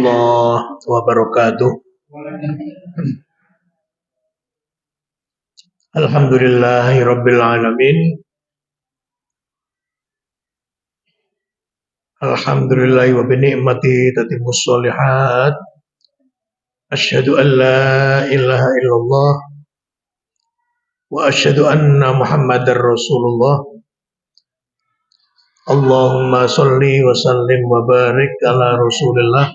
warahmatullahi wabarakatuh. Alhamdulillahirabbil alamin. Alhamdulillahi wa bi ni'matihi tatimmus sholihat. Asyhadu an la ilaha illallah wa asyhadu anna Muhammadar Rasulullah. Allahumma sholli wa sallim wa barik ala Rasulillah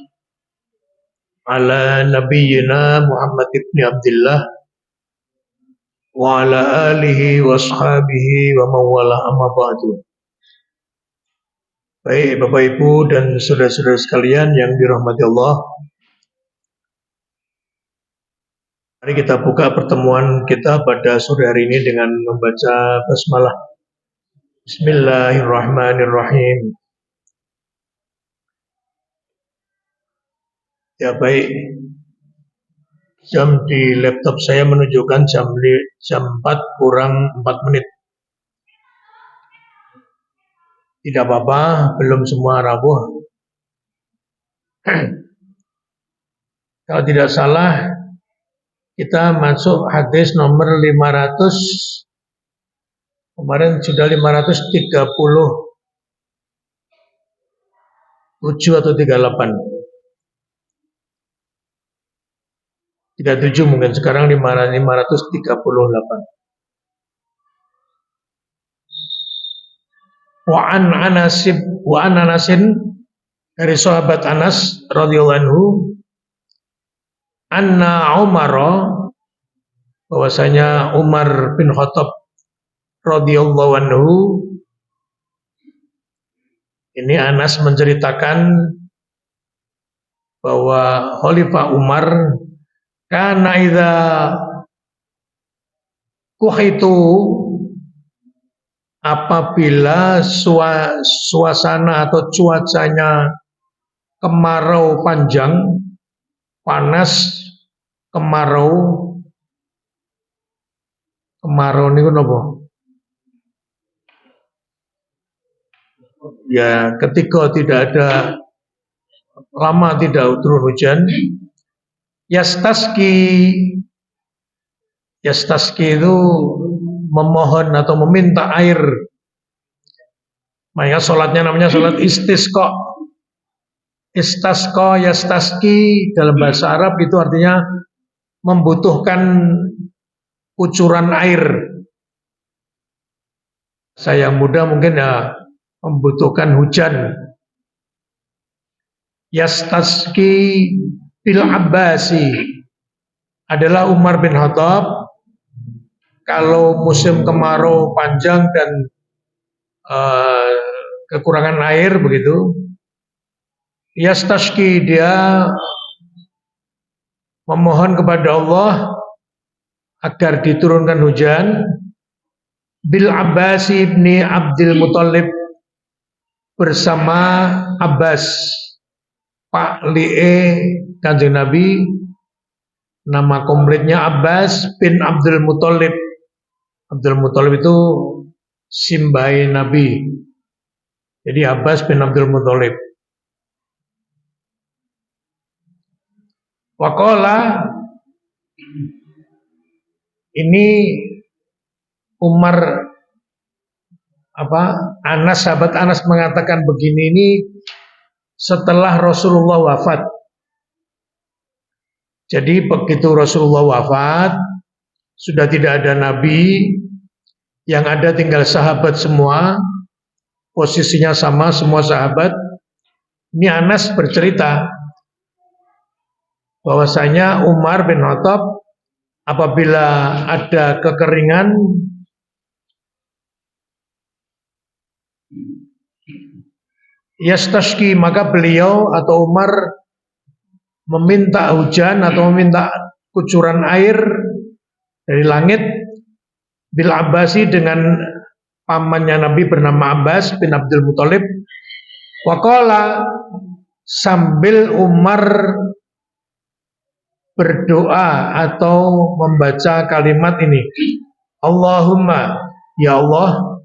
ala nabiyyina Muhammad ibn Abdullah wa ala alihi wa ashabihi wa mawala amma ba'du. Baik Bapak Ibu dan saudara-saudara sekalian yang dirahmati Allah, mari kita buka pertemuan kita pada sore hari ini dengan membaca basmalah. Bismillahirrahmanirrahim. Ya baik, jam di laptop saya menunjukkan jam 4 kurang 4 menit. Tidak apa-apa, belum semua rabuh. Kalau tidak salah, kita masuk hadis nomor 500. Kemarin sudah 537 atau 38. 37 mungkin, sekarang 538. Wa an Anasin, dari sahabat Anas radhiyallahu anhu, anna Umar, bahwasanya Umar bin Khattab radhiyallahu anhu, ini Anas menceritakan bahwa Khalifah Umar kana idza kuhitu, apabila suasana atau cuacanya kemarau panjang, panas, kemarau niku napa? Ya, ketika tidak ada, lama tidak turun hujan, yastaski itu memohon atau meminta air. Makanya sholatnya namanya sholat istisqa. Istasqa, yastaski dalam bahasa Arab itu artinya membutuhkan kucuran air. Saya yang muda mungkin ya membutuhkan hujan. Yastaski bil Abbasi adalah Umar bin Khattab. Kalau musim kemarau panjang dan kekurangan air begitu, yastaski, dia memohon kepada Allah agar diturunkan hujan. Bil Abbas ibni Abdul Muthalib, bersama Abbas, Pak Li'e Kanjeng Nabi. Nama komplitnya Abbas bin Abdul Muthalib. Abdul Muthalib itu simbai Nabi. Jadi Abbas bin Abdul Muthalib. Waqala, ini Umar Anas, sahabat Anas mengatakan begini, ini setelah Rasulullah wafat. Jadi begitu Rasulullah wafat, sudah tidak ada nabi, yang ada tinggal sahabat semua, posisinya sama semua sahabat. Ini Anas bercerita bahwasanya Umar bin Khattab apabila ada kekeringan, yastaski, maka beliau atau Umar meminta hujan atau meminta kucuran air dari langit, bil Abbasi, dengan pamannya Nabi bernama Abbas bin Abdul Muthalib. Waqala, sambil Umar berdoa atau membaca kalimat ini, Allahumma, ya Allah,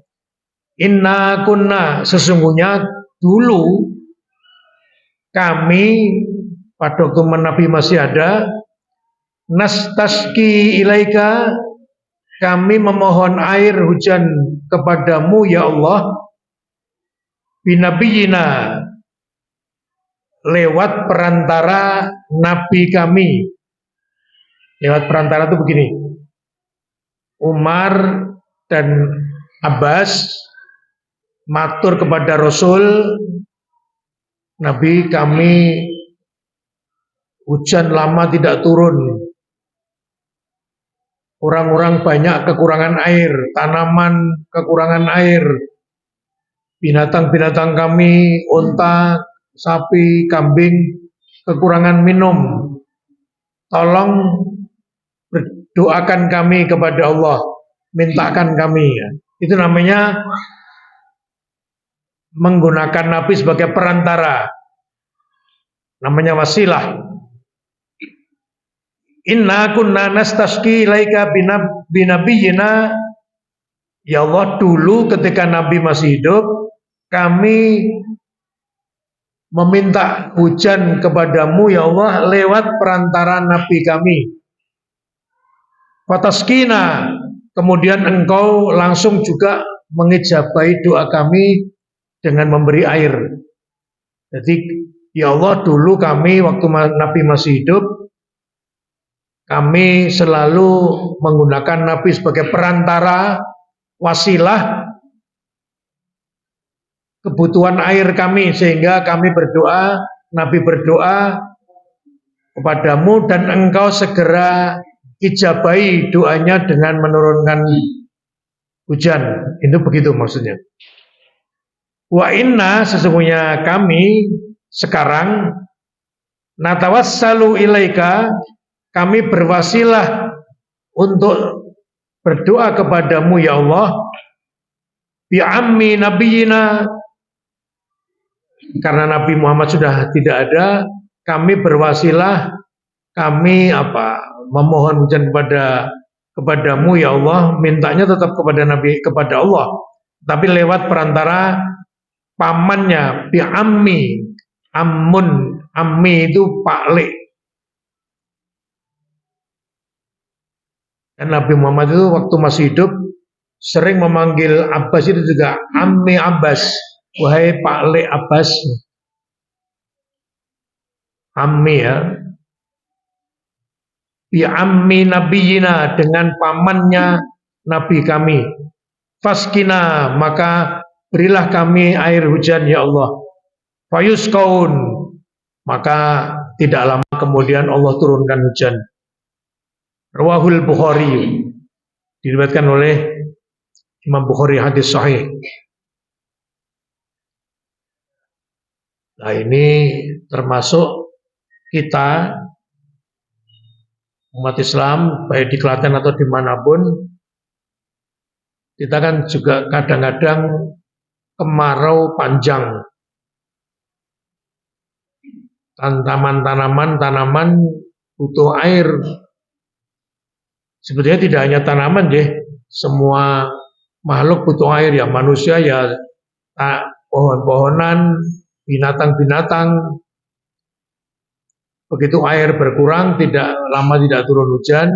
inna kunna, sesungguhnya dulu kami pada waktu Nabi masih ada, nastaski ilaika, kami memohon air hujan kepadamu ya Allah, binabiyina, lewat perantara Nabi kami. Lewat perantara itu begini, Umar dan Abbas matur kepada Rasul, Nabi kami hujan lama tidak turun, orang-orang banyak kekurangan air, tanaman kekurangan air, binatang-binatang kami, unta, sapi, kambing kekurangan minum. Tolong berdoakan kami kepada Allah, mintakan kami. Itu namanya menggunakan Nabi sebagai perantara, namanya wasilah. Inna kunna nastasqi ilaika binabiyina, ya Allah, dulu ketika Nabi masih hidup kami meminta hujan kepadamu ya Allah lewat perantara Nabi kami. Fataskina, kemudian engkau langsung juga mengijabahi doa kami dengan memberi air. Jadi ya Allah, dulu kami waktu Nabi masih hidup kami selalu menggunakan Nabi sebagai perantara, wasilah kebutuhan air kami, sehingga kami berdoa, Nabi berdoa kepadamu dan engkau segera ijabahi doanya dengan menurunkan hujan. Itu begitu maksudnya. Wa inna, sesungguhnya kami sekarang natawassalu ilaika, kami berwasilah untuk berdoa kepadamu ya Allah, bi ammi nabiyina, karena Nabi Muhammad sudah tidak ada, kami berwasilah, kami memohon hujan kepadamu ya Allah, mintanya tetap kepada Nabi, kepada Allah, tapi lewat perantara pamannya, bi ammi, ammi itu paklik. Dan Nabi Muhammad itu waktu masih hidup sering memanggil Abbas itu juga ammi Abbas, wahai paklik Abbas, ammi ya. Ya ammi nabiyina, dengan pamannya Nabi kami. Faskina, maka berilah kami air hujan ya Allah. Fayuskaun, maka tidak lama kemudian Allah turunkan hujan. Rawahul Bukhari, diriwayatkan oleh Imam Bukhari, hadis sahih. Nah, ini termasuk kita umat Islam baik di Klaten atau dimanapun, kita kan juga kadang-kadang kemarau panjang, tanaman butuh air. Sebetulnya tidak hanya tanaman ya, semua makhluk butuh air ya, manusia ya, pohon-pohonan, binatang-binatang. Begitu air berkurang, tidak lama tidak turun hujan,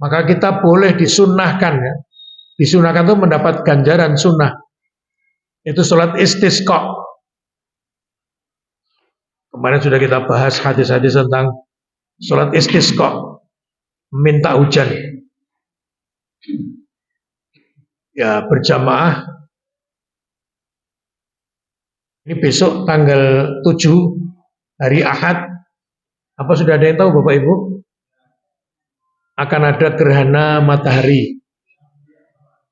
maka kita boleh disunnahkan ya. Disunnahkan itu mendapat ganjaran sunnah. Itu sholat istisqa. Kemarin sudah kita bahas hadis-hadis tentang sholat istisqa, minta hujan. Ya, berjamaah. Ini besok tanggal 7 hari Ahad. Apa sudah ada yang tahu Bapak Ibu? Akan ada gerhana matahari.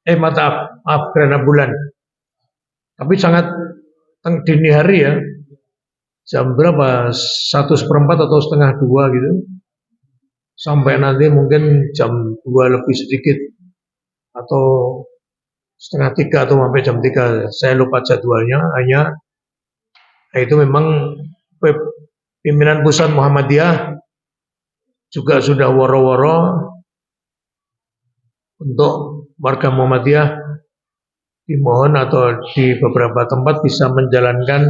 Maaf, gerhana bulan. Tapi sangat dini hari ya. Jam berapa? 1/4 atau setengah 2 gitu. Sampai nanti mungkin jam 2 lebih sedikit, atau setengah 3 atau sampai jam 3. Saya lupa jadwalnya, hanya itu memang pimpinan pusat Muhammadiyah juga sudah woro-woro untuk warga Muhammadiyah dimohon atau di beberapa tempat bisa menjalankan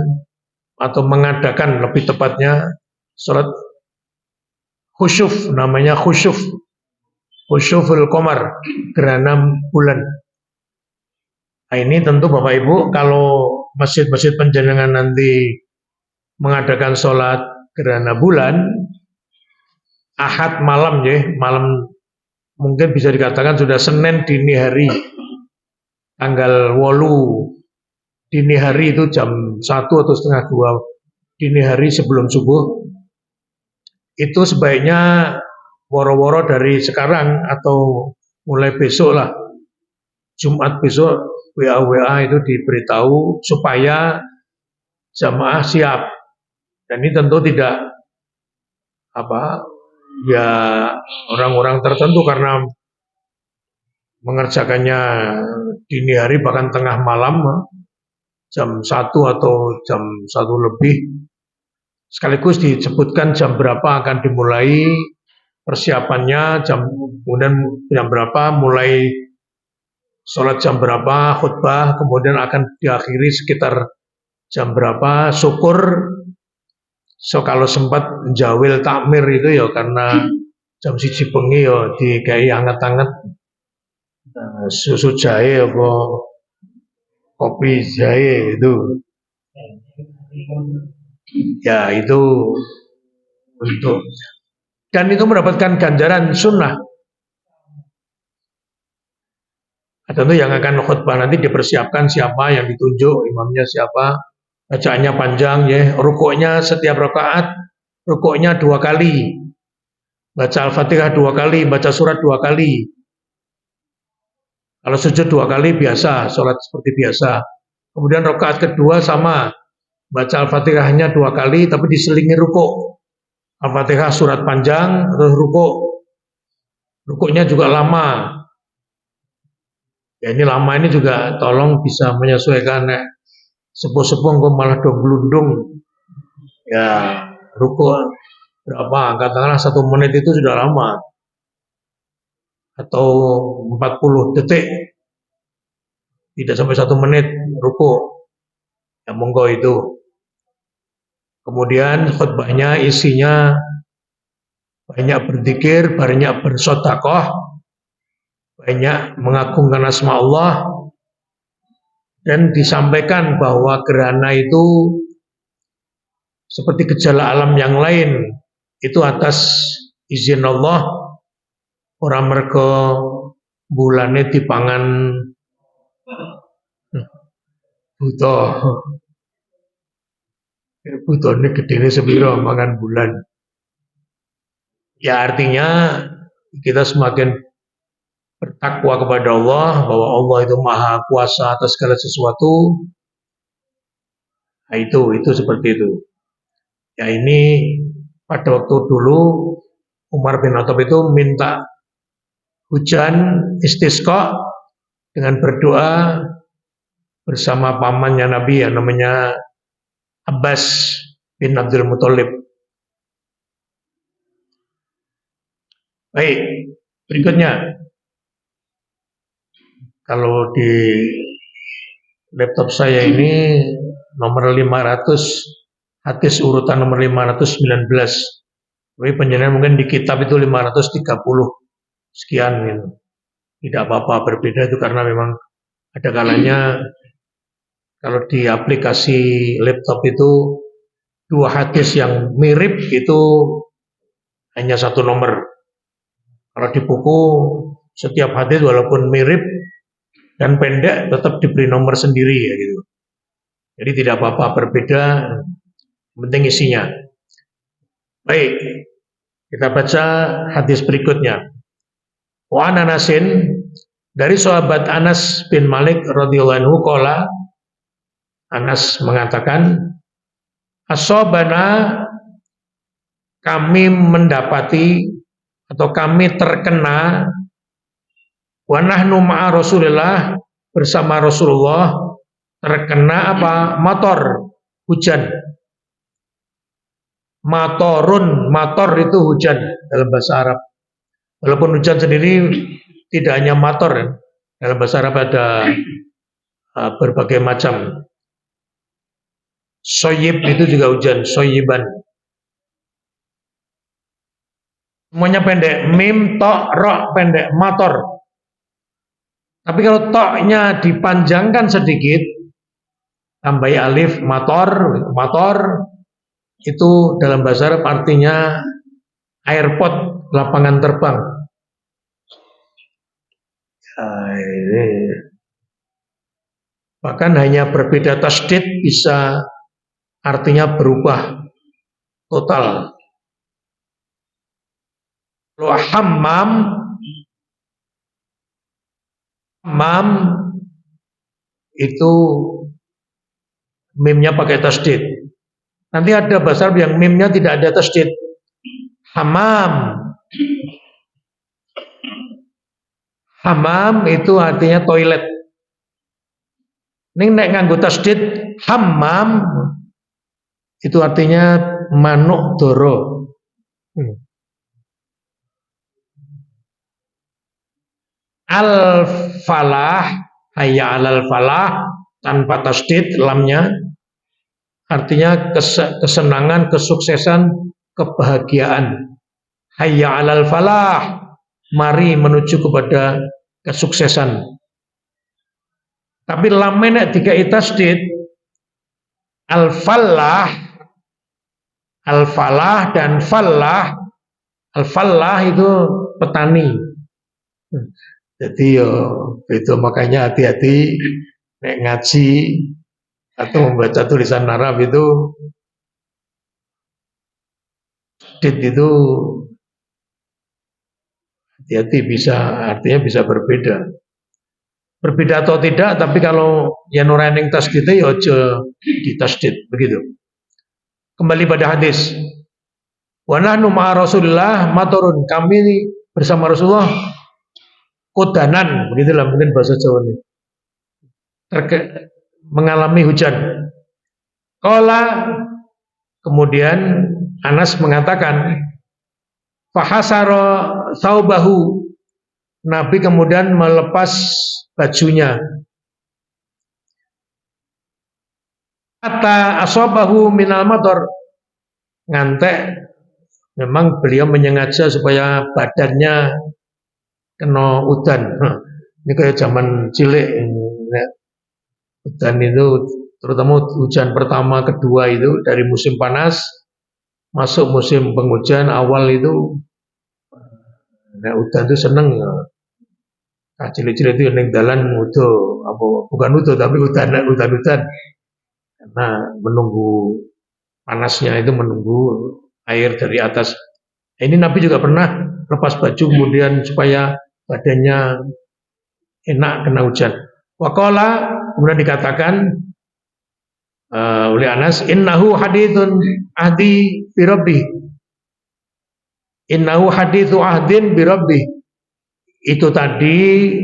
atau mengadakan lebih tepatnya Salat khusyuf, namanya khusyuf. Khusyuful qamar, gerhana bulan. Nah, ini tentu Bapak Ibu, kalau masjid-masjid panjenengan nanti mengadakan sholat gerhana bulan, Ahad malam ya, malam mungkin bisa dikatakan sudah Senin dini hari, tanggal 8 dini hari itu jam 1 atau setengah 2 dini hari sebelum subuh, itu sebaiknya woro-woro dari sekarang atau mulai besok lah, Jumat besok WA itu diberitahu supaya jamaah siap. Dan ini tentu tidak ya orang-orang tertentu karena mengerjakannya dini hari bahkan tengah malam jam 1 atau jam 1 lebih, sekaligus disebutkan jam berapa akan dimulai persiapannya, kemudian jam berapa mulai sholat, jam berapa khutbah, kemudian akan diakhiri sekitar jam berapa syukur. So kalau sempat jawil takmir itu ya karena jam 1 bengi ya dikai anget-anget susu jahe apa kopi jahe itu. Ya itu untuk, dan itu mendapatkan ganjaran sunnah. Tentu yang akan khutbah nanti dipersiapkan siapa yang ditunjuk, imamnya siapa, bacaannya panjang ya, rukuknya setiap rakaat, rukuknya 2 kali, baca Al-Fatihah 2 kali, baca surat 2 kali. Kalau sujud 2 kali biasa, sholat seperti biasa. Kemudian rakaat kedua sama, baca Al-Fatihahnya 2 kali, tapi diselingi rukuk. Al-Fatihah surat panjang, terus rukuk. Rukuknya juga lama. Ya ini lama ini juga tolong bisa menyesuaikan sepuh-sepuh kok malah dong glundung. Ya rukuk berapa? Katakanlah 1 menit itu sudah lama. Atau 40 detik. Tidak sampai 1 menit rukuk. Ya monggo itu. Kemudian khutbahnya isinya banyak berzikir, banyak bersedekah, banyak mengagungkan asma Allah, dan disampaikan bahwa gerhana itu seperti gejala alam yang lain, itu atas izin Allah, orang mergo bulane dipangan buta. Butane gedene sepiro mangan bulan. Ya artinya kita semakin bertakwa kepada Allah, bahwa Allah itu maha kuasa atas segala sesuatu. Nah itu seperti itu. Ya ini pada waktu dulu Umar bin Khattab itu minta hujan istisqa dengan berdoa bersama pamannya Nabi yang namanya Abbas bin Abdul Muthalib. Baik, berikutnya. Kalau di laptop saya ini nomor 500, hadis urutan nomor 519. Tapi penjelasan mungkin di kitab itu 530 sekian gitu. Tidak apa-apa, berbeda itu karena memang ada kalanya kalau di aplikasi laptop itu 2 hadis yang mirip itu hanya 1 nomor. Kalau di buku setiap hadis walaupun mirip dan pendek tetap diberi nomor sendiri ya gitu. Jadi tidak apa-apa, berbeda, penting isinya. Baik, kita baca hadis berikutnya. Wa Anasin, dari sahabat Anas bin Malik radhiyallahu anhu qala, Anas mengatakan, asobana, kami mendapati atau kami terkena, wa nahnu ma'a Rasulillah, bersama Rasulullah, terkena apa? Mator, hujan. Matorun, mator itu hujan dalam bahasa Arab. Walaupun hujan sendiri tidak hanya mator, ya. Dalam bahasa Arab ada berbagai macam. Soyib itu juga hujan, soyiban. Semuanya pendek, mim, tok, ro pendek, motor. Tapi kalau toknya dipanjangkan sedikit, tambah alif, motor, motor, itu dalam bahasa Arab artinya airport, lapangan terbang. Bahkan hanya berbeda tasdid bisa artinya berubah total. Kalau hammam itu mimnya pakai tasdid. Nanti ada bahasa Arab yang mimnya tidak ada tasdid. Hammam. Hammam itu artinya toilet. Ini nek nganggo tasdid hammam itu artinya manuk doro. Al-falah, hayya alal falah, tanpa tasdid lamnya, artinya kesenangan, kesuksesan, kebahagiaan. Hayya alal falah, mari menuju kepada kesuksesan. Tapi lamnya dikai tasdid, al-falah, al-falah dan falah. Al-falah itu petani. Jadi itu makanya hati-hati nek ngaji atau membaca tulisan Arab itu itu hati-hati artinya bisa berbeda. Berbeda atau tidak, tapi kalau yang nuraning tasdid ya aja ditasdid begitu. Kembali pada hadis. Wa nahnu ma'a Rasulillah maturun, kami bersama Rasulullah kodanan, begitulah mungkin bahasa Jawa ini. Mengalami hujan. Qala, kemudian Anas mengatakan, fahasara thawbahu, Nabi kemudian melepas bajunya. Hatta asabahu minal matar, ngantek memang beliau menyengaja supaya badannya kena udan. Ini kayak zaman cilik. Udan itu terutama hujan pertama kedua itu dari musim panas masuk musim penghujan awal itu. Nah, udan itu seneng. Nah, cilik-cilik itu yang dalan udo, apa bukan udo tapi udan karena menunggu panasnya itu menunggu air dari atas. Nah, ini Nabi juga pernah lepas baju kemudian supaya badannya enak kena hujan. Waqala, kemudian dikatakan oleh Anas, innahu hadithun ahdi bi rabbih. Innahu hadithu ahdin bi rabbih. Itu tadi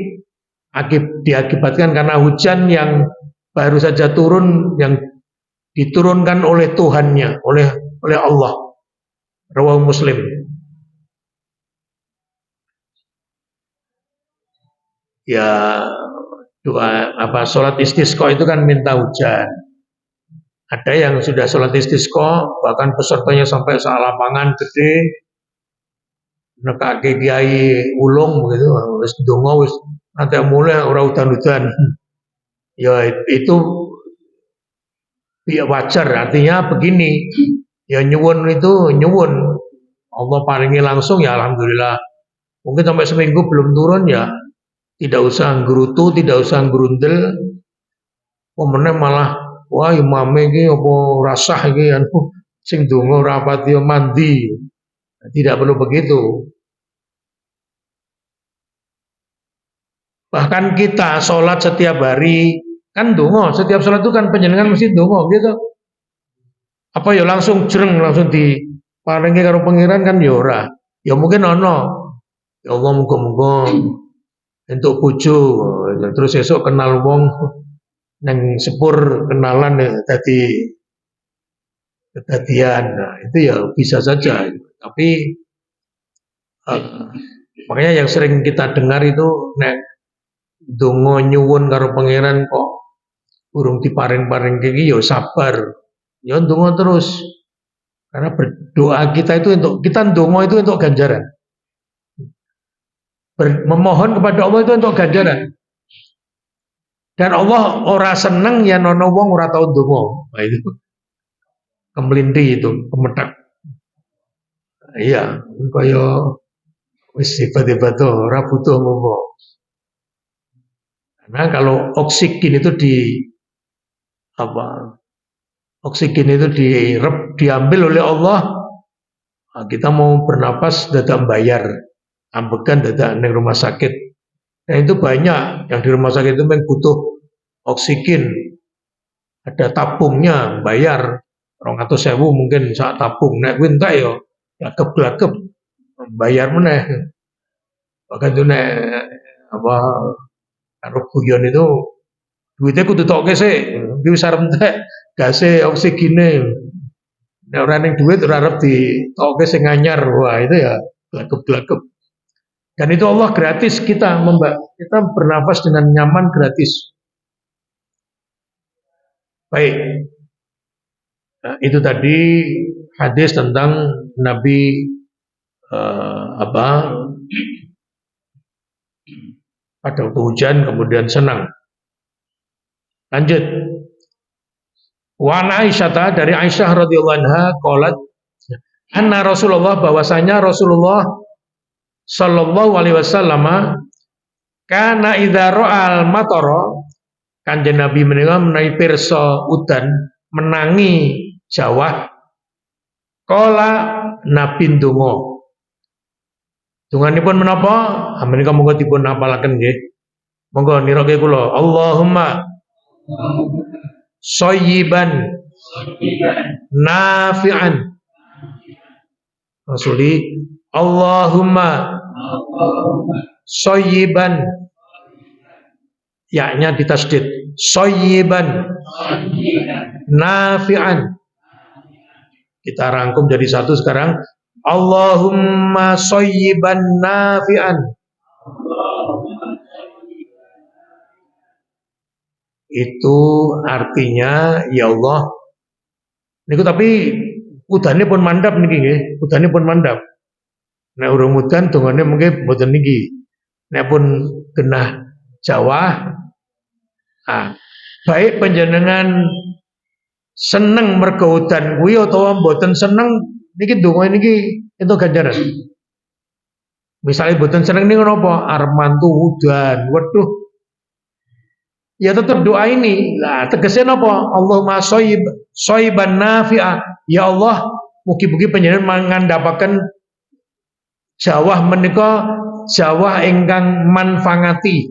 diakibatkan karena hujan yang baru saja turun, yang diturunkan oleh Tuhannya, oleh Allah. Rawahu Muslim. Ya, sholat istisqa itu kan minta hujan. Ada yang sudah sholat istisqa, bahkan pesertanya sampai lapangan gede, nekake kiai ulung begitu, wis ndonga wis nanti mulai ora udan-udan. Ya itu ya wajar, artinya begini, ya nyuwun itu nyuwun, Allah paringi langsung ya alhamdulillah. Mungkin sampai seminggu belum turun ya tidak usah gerutu, tidak usah gerundel. Pemenang malah wah imame iki apa rasah iki anu sing donga ora pati mandi. Tidak perlu begitu. Bahkan kita sholat setiap hari kan donga, setiap sholat itu kan panjenengan mesti donga gitu. Apa ya langsung jreng langsung di paringi karo pangeran kan ya ora. Ya mungkin ono. Ya Allah muga-muga entuk bojo terus esok kenal wong nang sepur kenalan dadi kedadian. Nah, itu ya bisa saja. Tapi makanya yang sering kita dengar itu nek donga nyuwun karo pangeran kok urung diparing-paring iki ya sabar. Ya ndonga terus. Karena berdoa kita itu untuk kita ndonga itu untuk ganjaran. memohon kepada Allah itu untuk ganjaran. Dan Allah ora seneng ya nono wong ora tau ndonga. Nah, itu kemlinti itu, kemetak. Iya, kaya wis tiba-tiba tuh ora butuh ngomong. Karena kalau oksigen itu oksigen itu diambil oleh Allah, nah, kita mau bernapas dadak bayar, ambekan dadak neng rumah sakit. Nah itu banyak yang di rumah sakit itu memang butuh oksigen, ada tabungnya, bayar 200.000 mungkin saat tabung, nek kuwi entek ya glagep-glagep bayar meneh. Bahkan itu nek apa karo guyon itu duitnya kudu tokke sik, iki wis arep entek gase oksigene. Nek ora ning duit ora arep ditokke sing anyar, wah itu ya glagep-glagep. Dan itu Allah gratis kita bernafas dengan nyaman gratis. Baik, nah, itu tadi hadis tentang Nabi pada waktu hujan kemudian senang. Lanjut. Wa Aisyah, dari Aisyah radhiyallahu anha qalat anna Rasulullah, bahwasanya Rasulullah sallallahu alaihi wasallam kana idza ra'al matara, Kanjeng Nabi menawi pirsa udan menangi jawah, kala Nabi ndonga. Donganipun menapa? Menika monggo dipun hafalaken nggih. Monggo nirake kula. Allahumma shayyiban nafi'an. Rasuli Allahumma shayyiban, yaknya ditasdid, shayyiban nafi'an. Kita rangkum jadi satu sekarang. Allahumma shayyiban nafi'an. Itu artinya ya Allah. Niku tapi udane pun mandap niki nggih, udane pun mandap. Nek urung udan dongane mungkin mboten niki. Nek pun genah Jawa, baik panjenengan seneng mergo udan kuwi utawa mboten seneng, niki donga niki entuk ganjaran. Misalnya mboten seneng niku napa? Arep mantu udan. Waduh. Ya tetap doa ini. Lah tegesnya napa? Allahumma shayyiban nafi'a. Ya Allah, mugi-mugi panjenengan mangandhapaken jawah menika jawah ingkang manfaati.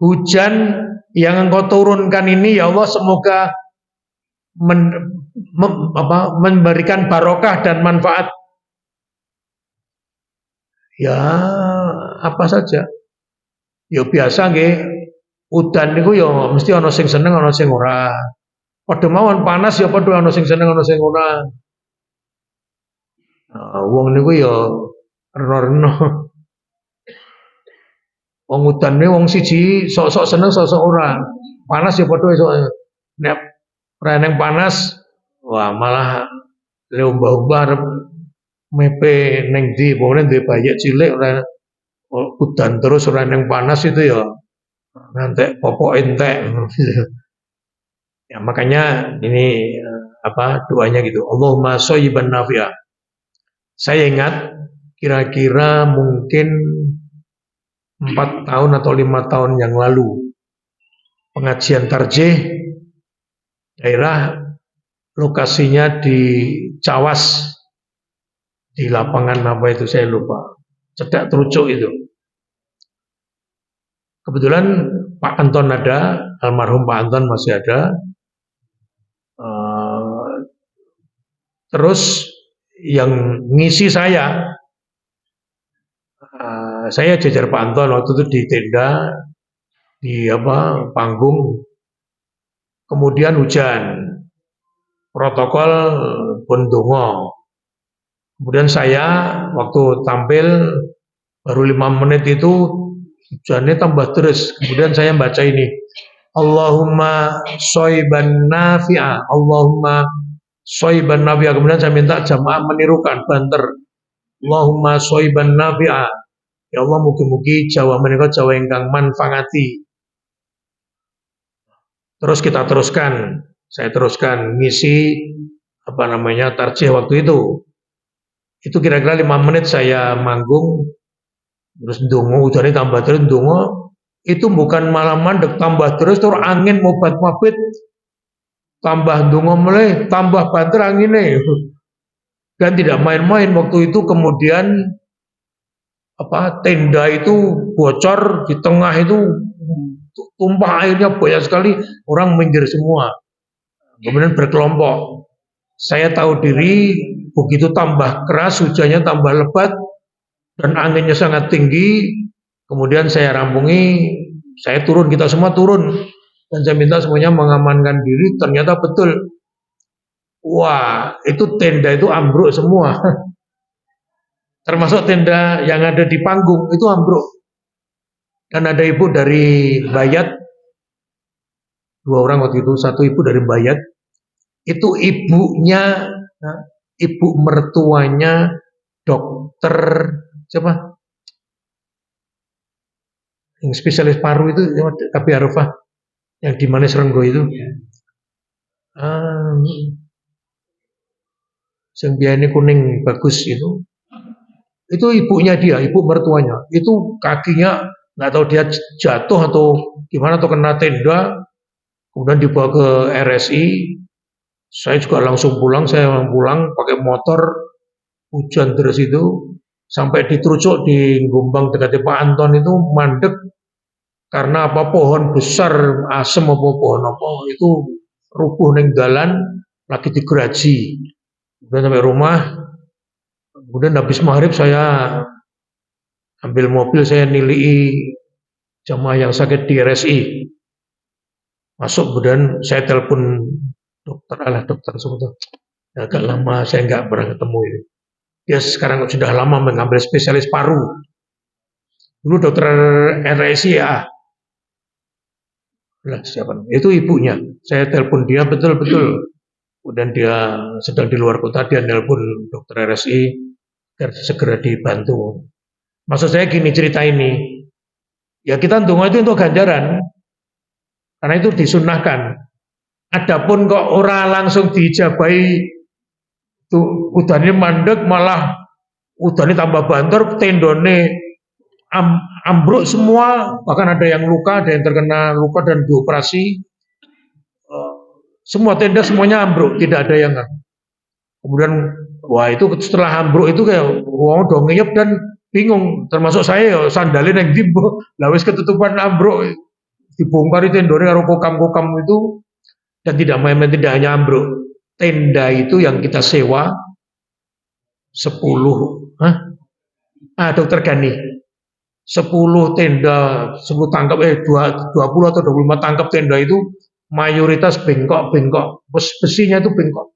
Hujan yang Engkau turunkan ini ya Allah semoga memberikan barokah dan manfaat. Ya apa saja. Ya biasa nggih, udan niku ya mesti ana sing seneng ana sing ora. Padha mawon panas ya padha ana sing seneng ana sing ora. Wong niku ya rena-rena. Wong udan niku wong siji sok-sok seneng sok-sok ora. Panas ya padha esuk. Nek ora neng panas, wah malah lomba-lomba arep mepe neng ndi, pokoknya duwe bayi cilik ora udan terus ora neng panas itu ya nanti popok entek. Ya makanya ini doanya gitu. Allahumma shayyiban nafi'a. Saya ingat kira-kira mungkin 4 tahun atau 5 tahun yang lalu pengajian tarjih, daerah lokasinya di Cawas, di lapangan apa itu saya lupa, Cedak Trucuk itu. Kebetulan Pak Anton ada, almarhum Pak Anton masih ada. Terus yang ngisi saya jajar Pak Anton waktu itu di tenda, di panggung. Kemudian hujan, protokol pun dongo. Kemudian saya waktu tampil baru 5 menit itu hujannya tambah terus. Kemudian saya baca ini, Allahumma shayyiban nafi'a, Allahumma shayyiban nafi'a. Kemudian saya minta jamaah menirukan banter, Allahumma shayyiban nafi'a. Ya Allah mugi-mugi Jawa menika Jawa ingkang manfaati. Terus kita teruskan, saya teruskan ngisi apa namanya tarjih waktu itu. Itu kira-kira 5 menit saya manggung, terus ndonga udane tambah terus ndonga, itu bukan malah mandek tambah terus angin mobat-mabit, tambah ndonga mulai tambah banter anginnya. Dan tidak main-main waktu itu, kemudian tenda itu bocor di tengah itu, tumpah airnya banyak sekali, orang minggir semua. Kemudian berkelompok. Saya tahu diri, begitu tambah keras hujannya tambah lebat dan anginnya sangat tinggi. Kemudian saya rampungi, saya turun, kita semua turun, dan saya minta semuanya mengamankan diri. Ternyata betul, wah itu tenda itu ambruk semua. Termasuk tenda yang ada di panggung itu ambruk. Dan ada ibu dari Bayat, 2 orang waktu itu, 1 ibu dari Bayat, itu ibunya, ibu mertuanya dokter siapa? Yang spesialis paru itu, KB Arafah, yang di Manis Renggo itu. Yang biayanya kuning bagus itu ibunya dia, ibu mertuanya. Itu kakinya nggak tahu dia jatuh atau gimana atau kena tenda, kemudian dibawa ke RSI. Saya juga langsung pulang, pakai motor, hujan deras itu, sampai di Trucuk di Gombang dekat Pak Anton itu mandek karena pohon besar asem pohon itu rubuh neng dalan lagi digeraji. Kemudian sampai rumah, kemudian habis maghrib saya ambil mobil, saya nilai jamaah yang sakit di RSI. Masuk, kemudian saya telepon dokter sebetulnya. Agak lama saya nggak pernah ketemu ini. Dia sekarang sudah lama mengambil spesialis paru. Dulu dokter RSI ya. Lah siapa? Itu ibunya. Saya telepon dia betul-betul. Kemudian dia sedang di luar kota, dia telepon dokter RSI agar segera dibantu. Maksud saya gini cerita ini. Ya kita ndonga itu untuk ganjaran. Karena itu disunahkan. Adapun kok orang langsung diijabahi tuh udane mandek, malah udane tambah banter, tendone ambruk semua, bahkan ada yang luka, ada yang terkena luka dan dioperasi. Semua tenda semuanya ambruk, tidak ada yang. Kemudian wah itu setelah ambruk itu kayak wong do ngeyep dan bingung, termasuk saya sandalin yang dimbo, lah wis ketutupan ambruk, dibongkar tendone karo kokam-kokam itu. Dan tidak main-main, tidak hanya ambruk. Tenda itu yang kita sewa 10, dokter Gani, 10 tenda, 10 tangkap, 20 atau 25 tangkap tenda itu mayoritas bengkok, besinya itu bengkok.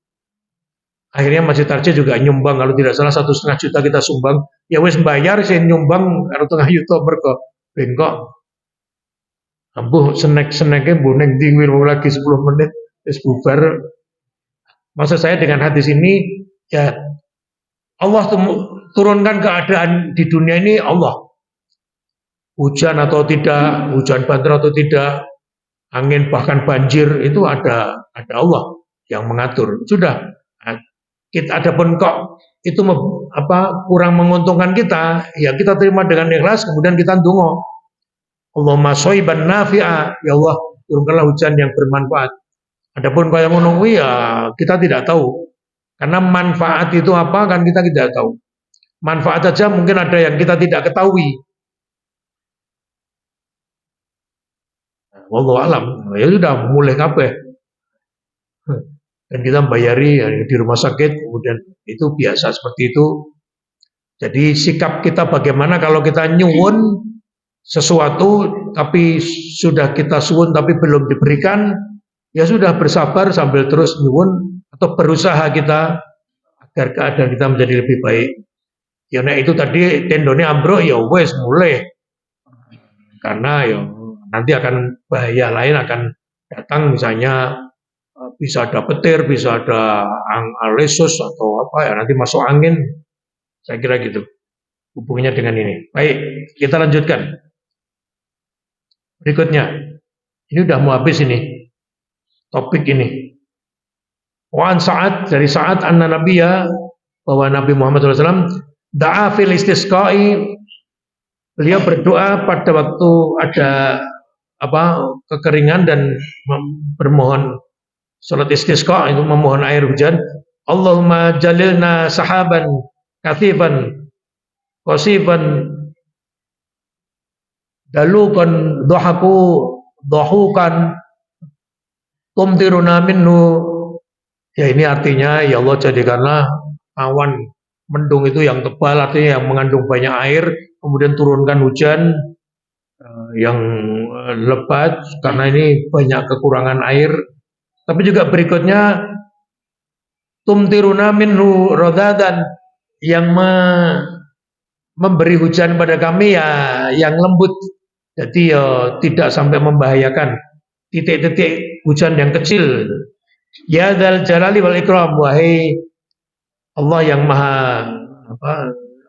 Akhirnya Masjid Tarjih juga nyumbang, kalau tidak salah 1,5 juta kita sumbang. Ya wis bayar, saya nyumbang kalau 1,5 juta mergo bengkok. Ambuh snack-snacknya boneng dingin lagi 10 menit wis bubar. Maksud saya dengan hadis ini, ya Allah turunkan keadaan di dunia ini Allah. Hujan atau tidak, hujan banter atau tidak, angin bahkan banjir, itu ada Allah yang mengatur. Sudah. Adapun kok itu kurang menguntungkan kita, ya kita terima dengan ikhlas, kemudian kita ndonga. Allahumma shayban nafi'a, ya Allah turunkanlah hujan yang bermanfaat. Adapun kaya ngono kuwi ya kita tidak tahu. Karena manfaat itu apa kan kita tidak tahu. Manfaat saja mungkin ada yang kita tidak ketahui. Wallahu alam. Ya sudah mulai kabeh. Dan kita bayari ya, di rumah sakit, kemudian itu biasa seperti itu. Jadi sikap kita bagaimana kalau kita nyuwun sesuatu tapi sudah kita suwun tapi belum diberikan, ya sudah bersabar sambil terus nyuwun atau berusaha kita agar keadaan kita menjadi lebih baik. Ya nek itu tadi tendone ambruk ya wes mulai. Karena ya nanti akan bahaya lain akan datang, misalnya bisa ada petir, bisa ada lesus atau apa ya, nanti masuk angin. Saya kira gitu hubungannya dengan ini. Baik. kita lanjutkan. Berikutnya. Ini udah mau habis ini. Topik ini. Wa an Sa'ad, dari Sa'ad anna nabiyya, bahwa Nabi Muhammad SAW da'a fil istisqa'i, beliau berdoa pada waktu ada kekeringan dan bermohon salat istisqa, itu memohon air hujan. Allahumma jalilna sahaban kathifan qasifan dalukan dohukan tumtiruna minhu. Ya, ini artinya, ya Allah, jadikanlah awan mendung itu yang tebal, artinya yang mengandung banyak air, kemudian turunkan hujan yang lebat, karena ini banyak kekurangan air. Tapi juga berikutnya, tumtiruna minhu rodadan, yang memberi hujan pada kami ya yang lembut, jadi ya tidak sampai membahayakan, titik-titik hujan yang kecil. Ya dzal jalali wal ikram, wahai Allah yang maha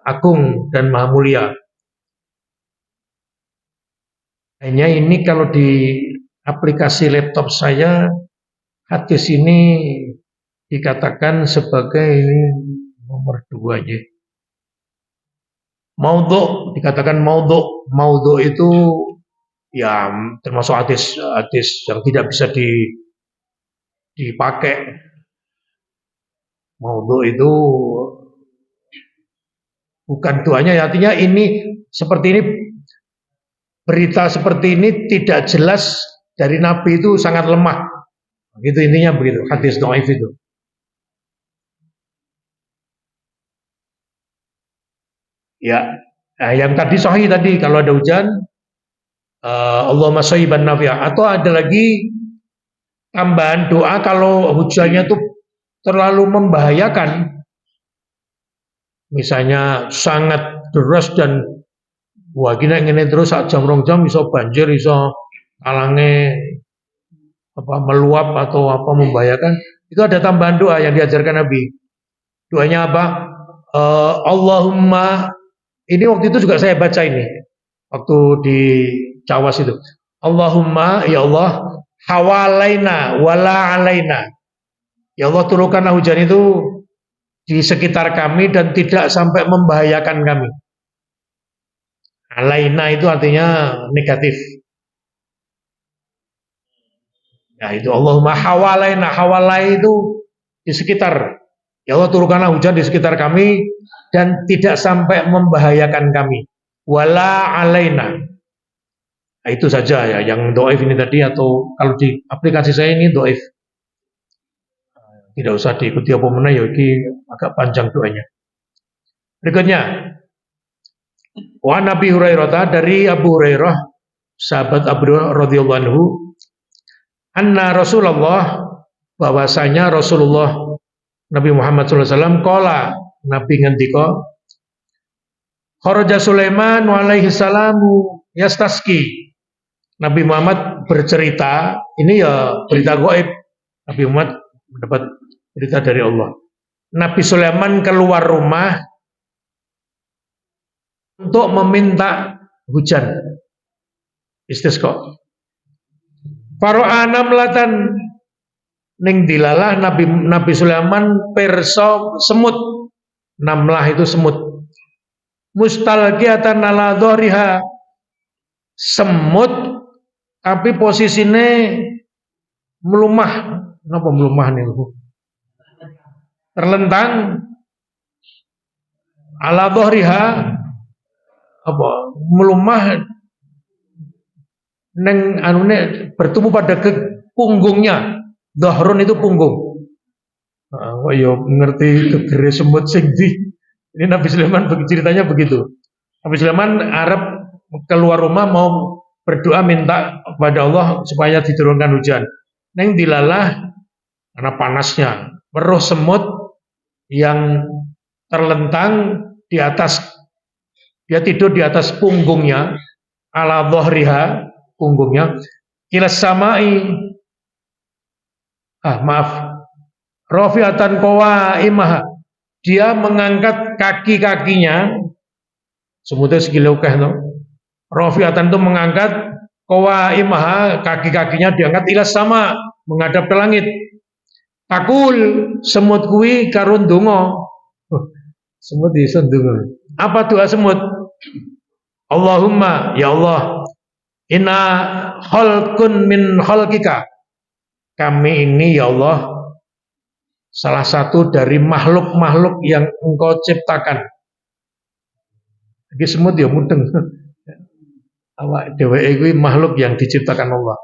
agung dan maha mulia. Hanya ini kalau di aplikasi laptop saya, hadis ini dikatakan sebagai ini nomor 2 ya. Maudhu, dikatakan maudhu. Maudhu itu ya termasuk hadis yang tidak bisa dipakai. Maudhu itu bukan doanya, artinya ini seperti ini, berita seperti ini tidak jelas dari Nabi, itu sangat lemah. Gitu intinya, begitu hadis dhaif itu. Ya, nah, yang tadi sahih tadi, kalau ada hujan, Allahumma shayyiban nafi'a. Atau ada lagi tambahan doa kalau hujannya itu terlalu membahayakan, misalnya sangat deras dan wah gini terus sak jam rong jam bisa banjir, bisa alange meluap atau membahayakan, itu ada tambahan doa yang diajarkan Nabi. Doanya apa? Allahumma, ini waktu itu juga saya baca ini waktu di Cawas itu. Allahumma, ya Allah, hawalaina wala alaina. Ya Allah, turunkanlah hujan itu di sekitar kami dan tidak sampai membahayakan kami. Alaina itu artinya negatif. Nah itu Allahumma hawalaina, hawalai itu di sekitar. Ya Allah, turunkanlah hujan di sekitar kami dan tidak sampai membahayakan kami. Wala alaina. Nah, itu saja ya yang doif ini tadi, atau kalau di aplikasi saya ini doif. Tidak usah diikuti apa mana ya, ini agak panjang doanya. Berikutnya, wa Nabi Hurairah, dari Abu Hurairah, sahabat Abu Hurairah radhiyallahu anhu, anna Rasulullah, bahwasanya Rasulullah Nabi Muhammad SAW, qala, Nabi ngendika, kharaja Sulaiman alaihi salamu yastasqi. Nabi Muhammad bercerita, ini ya berita gaib. Nabi Muhammad mendapat berita dari Allah. Nabi Sulaiman keluar rumah untuk meminta hujan, istisqa. Faro'a namlatan, ning dilalah Nabi Sulaiman perso semut. Namlah itu semut. Mustalqiatan ala dhahriha, semut tapi posisinya melumah. Kenapa melumah nih? Terlentang ala dhahriha, melumah neng anune bertumbuh pada ke punggungnya. Dhahrun itu punggung. Oh iya, ngerti gegere semut sing di. Ini Nabi Sulaiman ceritanya begitu. Nabi Sulaiman Arab keluar rumah mau berdoa minta kepada Allah supaya diturunkan hujan. Neng dilalah karena panasnya, meruh semut yang terlentang di atas, dia tidur di atas punggungnya, ala dhahriha, punggungnya, kilas samai, rafi'atan qawaimah, dia mengangkat kaki-kakinya Semutnya sekilo kah no. Rafi'atan itu mengangkat qawaimaha, kaki-kakinya diangkat ila sama, menghadap ke langit. Takul semut kuwi karun donga. Semut iso donga. Apa doa semut? Allahumma ya Allah, inna khalqun min khalqika. Kami ini ya Allah salah satu dari makhluk-makhluk yang Engkau ciptakan. Iki semut ya mudeng. Awak dheweke kuwi makhluk yang diciptakan Allah.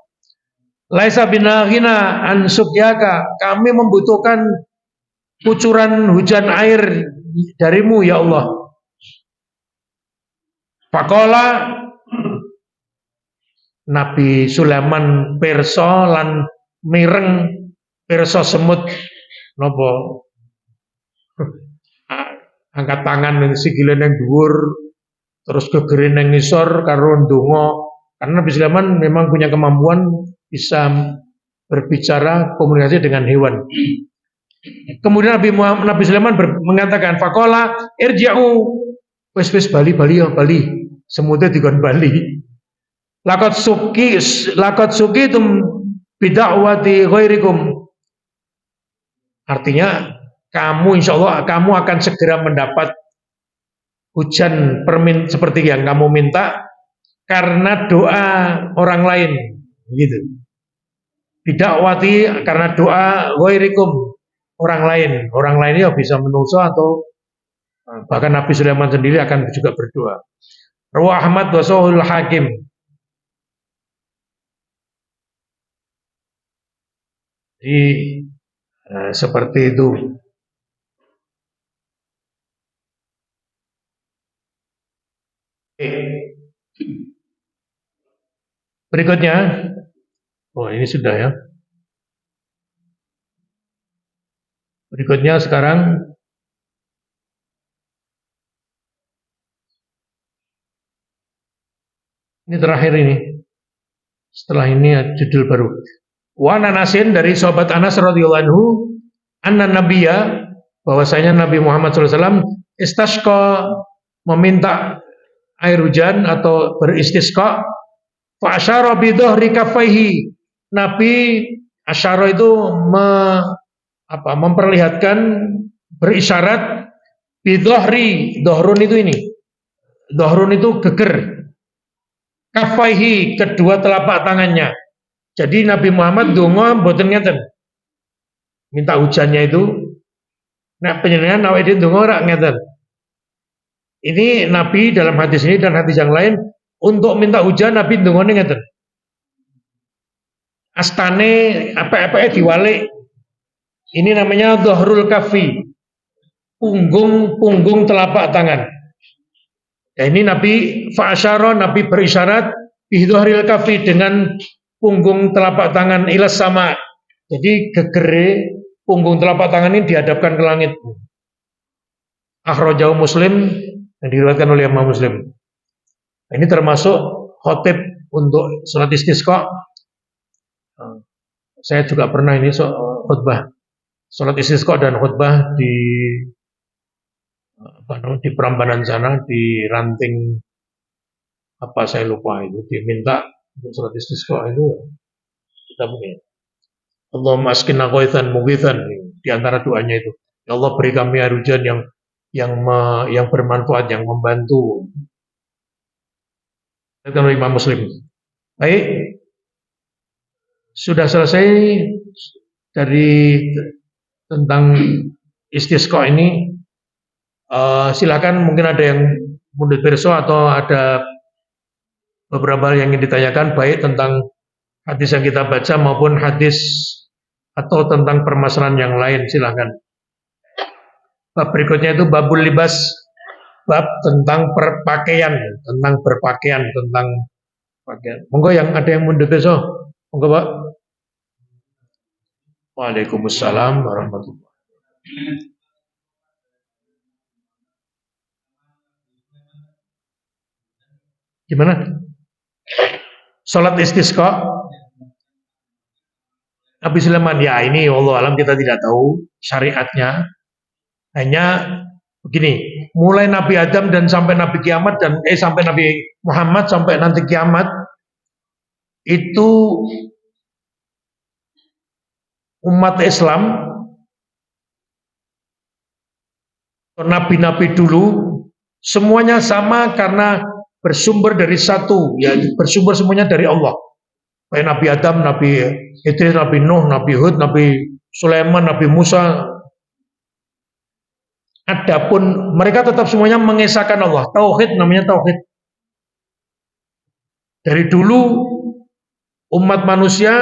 Laisa binaghina an sukyaka. Kami membutuhkan kucuran hujan air darimu ya Allah. Faqala Nabi Sulaiman pirsa lan mireng pirsa semut napa angkat tangan ning sikile ning dhuwur terus gegere ning ngisor karo ndonga karena Nabi Sulaiman memang punya kemampuan bisa berbicara komunikasi dengan hewan. Kemudian Nabi Sulaiman mengatakan faqala irji'u wis bali ya bali semutnya dikon bali. Lakot suki tum bid'awati ghairikum. Artinya kamu insya Allah kamu akan segera mendapat hujan seperti yang kamu minta karena doa orang lain, gitu. Bid'awati karena doa ghairikum, orang lain ya bisa menungso atau bahkan Nabi Sulaiman sendiri akan juga berdoa. Rawah Ahmad wa Sahihul Hakim. Jadi seperti itu. Berikutnya, oh ini sudah ya. Berikutnya sekarang ini terakhir ini. Setelah ini judul baru. Wa Anasin dari sahabat Anas radhiyallahu anhu, anna nabiyya bahwasanya Nabi Muhammad SAW istasqa meminta air hujan atau beristisqa fa asyara bi dhahri kaffaihi. Nabi asyara itu memperlihatkan berisyarat bi dhahri, dhahrun itu ini. Dhahrun itu geger. Kaffaihi kedua telapak tangannya. Jadi Nabi Muhammad donga mboten ngeten. Minta hujannya itu nek panjenengan awake dhewe donga ora ngeten. Ini Nabi dalam hadis ini dan hadis yang lain untuk minta hujan Nabi dongane ngeten. Astane apa-apake diwalik. Ini namanya dhahrul kafi. Punggung telapak tangan. Ya, ini Nabi fa'asyara, Nabi berisyarat bihdharil kafi dengan punggung telapak tangan ilas sama. Jadi gegere punggung telapak tangan ini dihadapkan ke langit. Akhrajahu Muslim yang diriwayatkan oleh Imam Muslim. Ini termasuk khotib untuk salat istisqa. Saya juga pernah ini khutbah salat istisqa dan khutbah di Prambanan sana, di ranting apa saya lupa itu diminta untuk salat istisqa itu kita begini. Allahumma asqina ghaithan mughithan, di antara doanya itu. Ya Allah beri kami air hujan yang bermanfaat, yang membantu. Itu Imam Muslim. Baik. Sudah selesai dari tentang istisqa ini. Silakan mungkin ada yang mundur perso atau ada beberapa hal yang ingin ditanyakan baik tentang hadis yang kita baca maupun hadis atau tentang permasalahan yang lain, silakan. Bab berikutnya itu babul libas, bab tentang berpakaian, tentang pakaian. Monggo yang ada yang mundur perso, monggo Pak. Waalaikumsalam warahmatullahi wabarakatuh. Gimana? Salat istisqa Nabi Sulaiman, ya ini Allah alam kita tidak tahu syariatnya. Hanya begini, mulai Nabi Adam dan sampai Nabi kiamat dan sampai Nabi Muhammad sampai nanti kiamat itu umat Islam, nabi-nabi dulu semuanya sama karena bersumber dari satu, ya bersumber semuanya dari Allah. Baik Nabi Adam, Nabi Idris, Nabi Nuh, Nabi Hud, Nabi Sulaiman, Nabi Musa. Adapun mereka tetap semuanya mengesahkan Allah. Tauhid namanya tauhid. Dari dulu umat manusia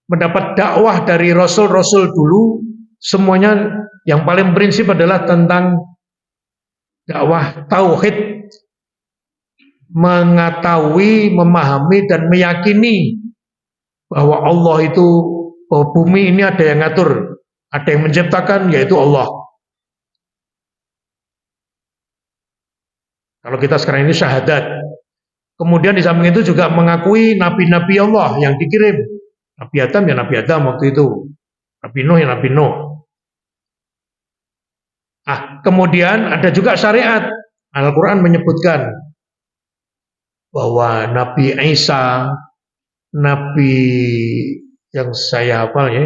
mendapat dakwah dari rasul-rasul dulu, semuanya yang paling prinsip adalah tentang dakwah tauhid, mengetahui, memahami dan meyakini bahwa Allah itu, bahwa bumi ini ada yang ngatur, ada yang menciptakan, yaitu Allah. Kalau kita sekarang ini syahadat. Kemudian di samping itu juga mengakui nabi-nabi Allah yang dikirim. Nabi Adam ya Nabi Adam waktu itu. Nabi Nuh ya Nabi Nuh. Kemudian ada juga syariat. Al-Quran menyebutkan bahwa Nabi Isa, Nabi yang saya hafal ya,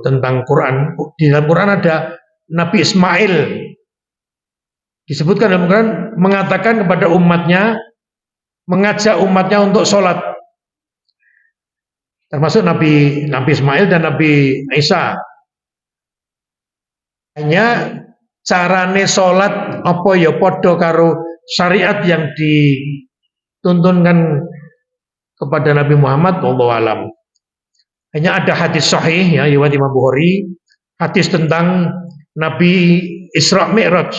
tentang Quran, di dalam Quran ada Nabi Ismail, disebutkan dalam Quran, mengatakan kepada umatnya, mengajak umatnya untuk sholat, termasuk Nabi Ismail dan Nabi Isa. Hanya carane sholat apa ya podo karo syariat yang dituntunkan kepada Nabi Muhammad, wallahu alam. Hanya ada hadis sahih ya riwayat Imam Bukhari, hadis tentang Nabi Isra Mi'raj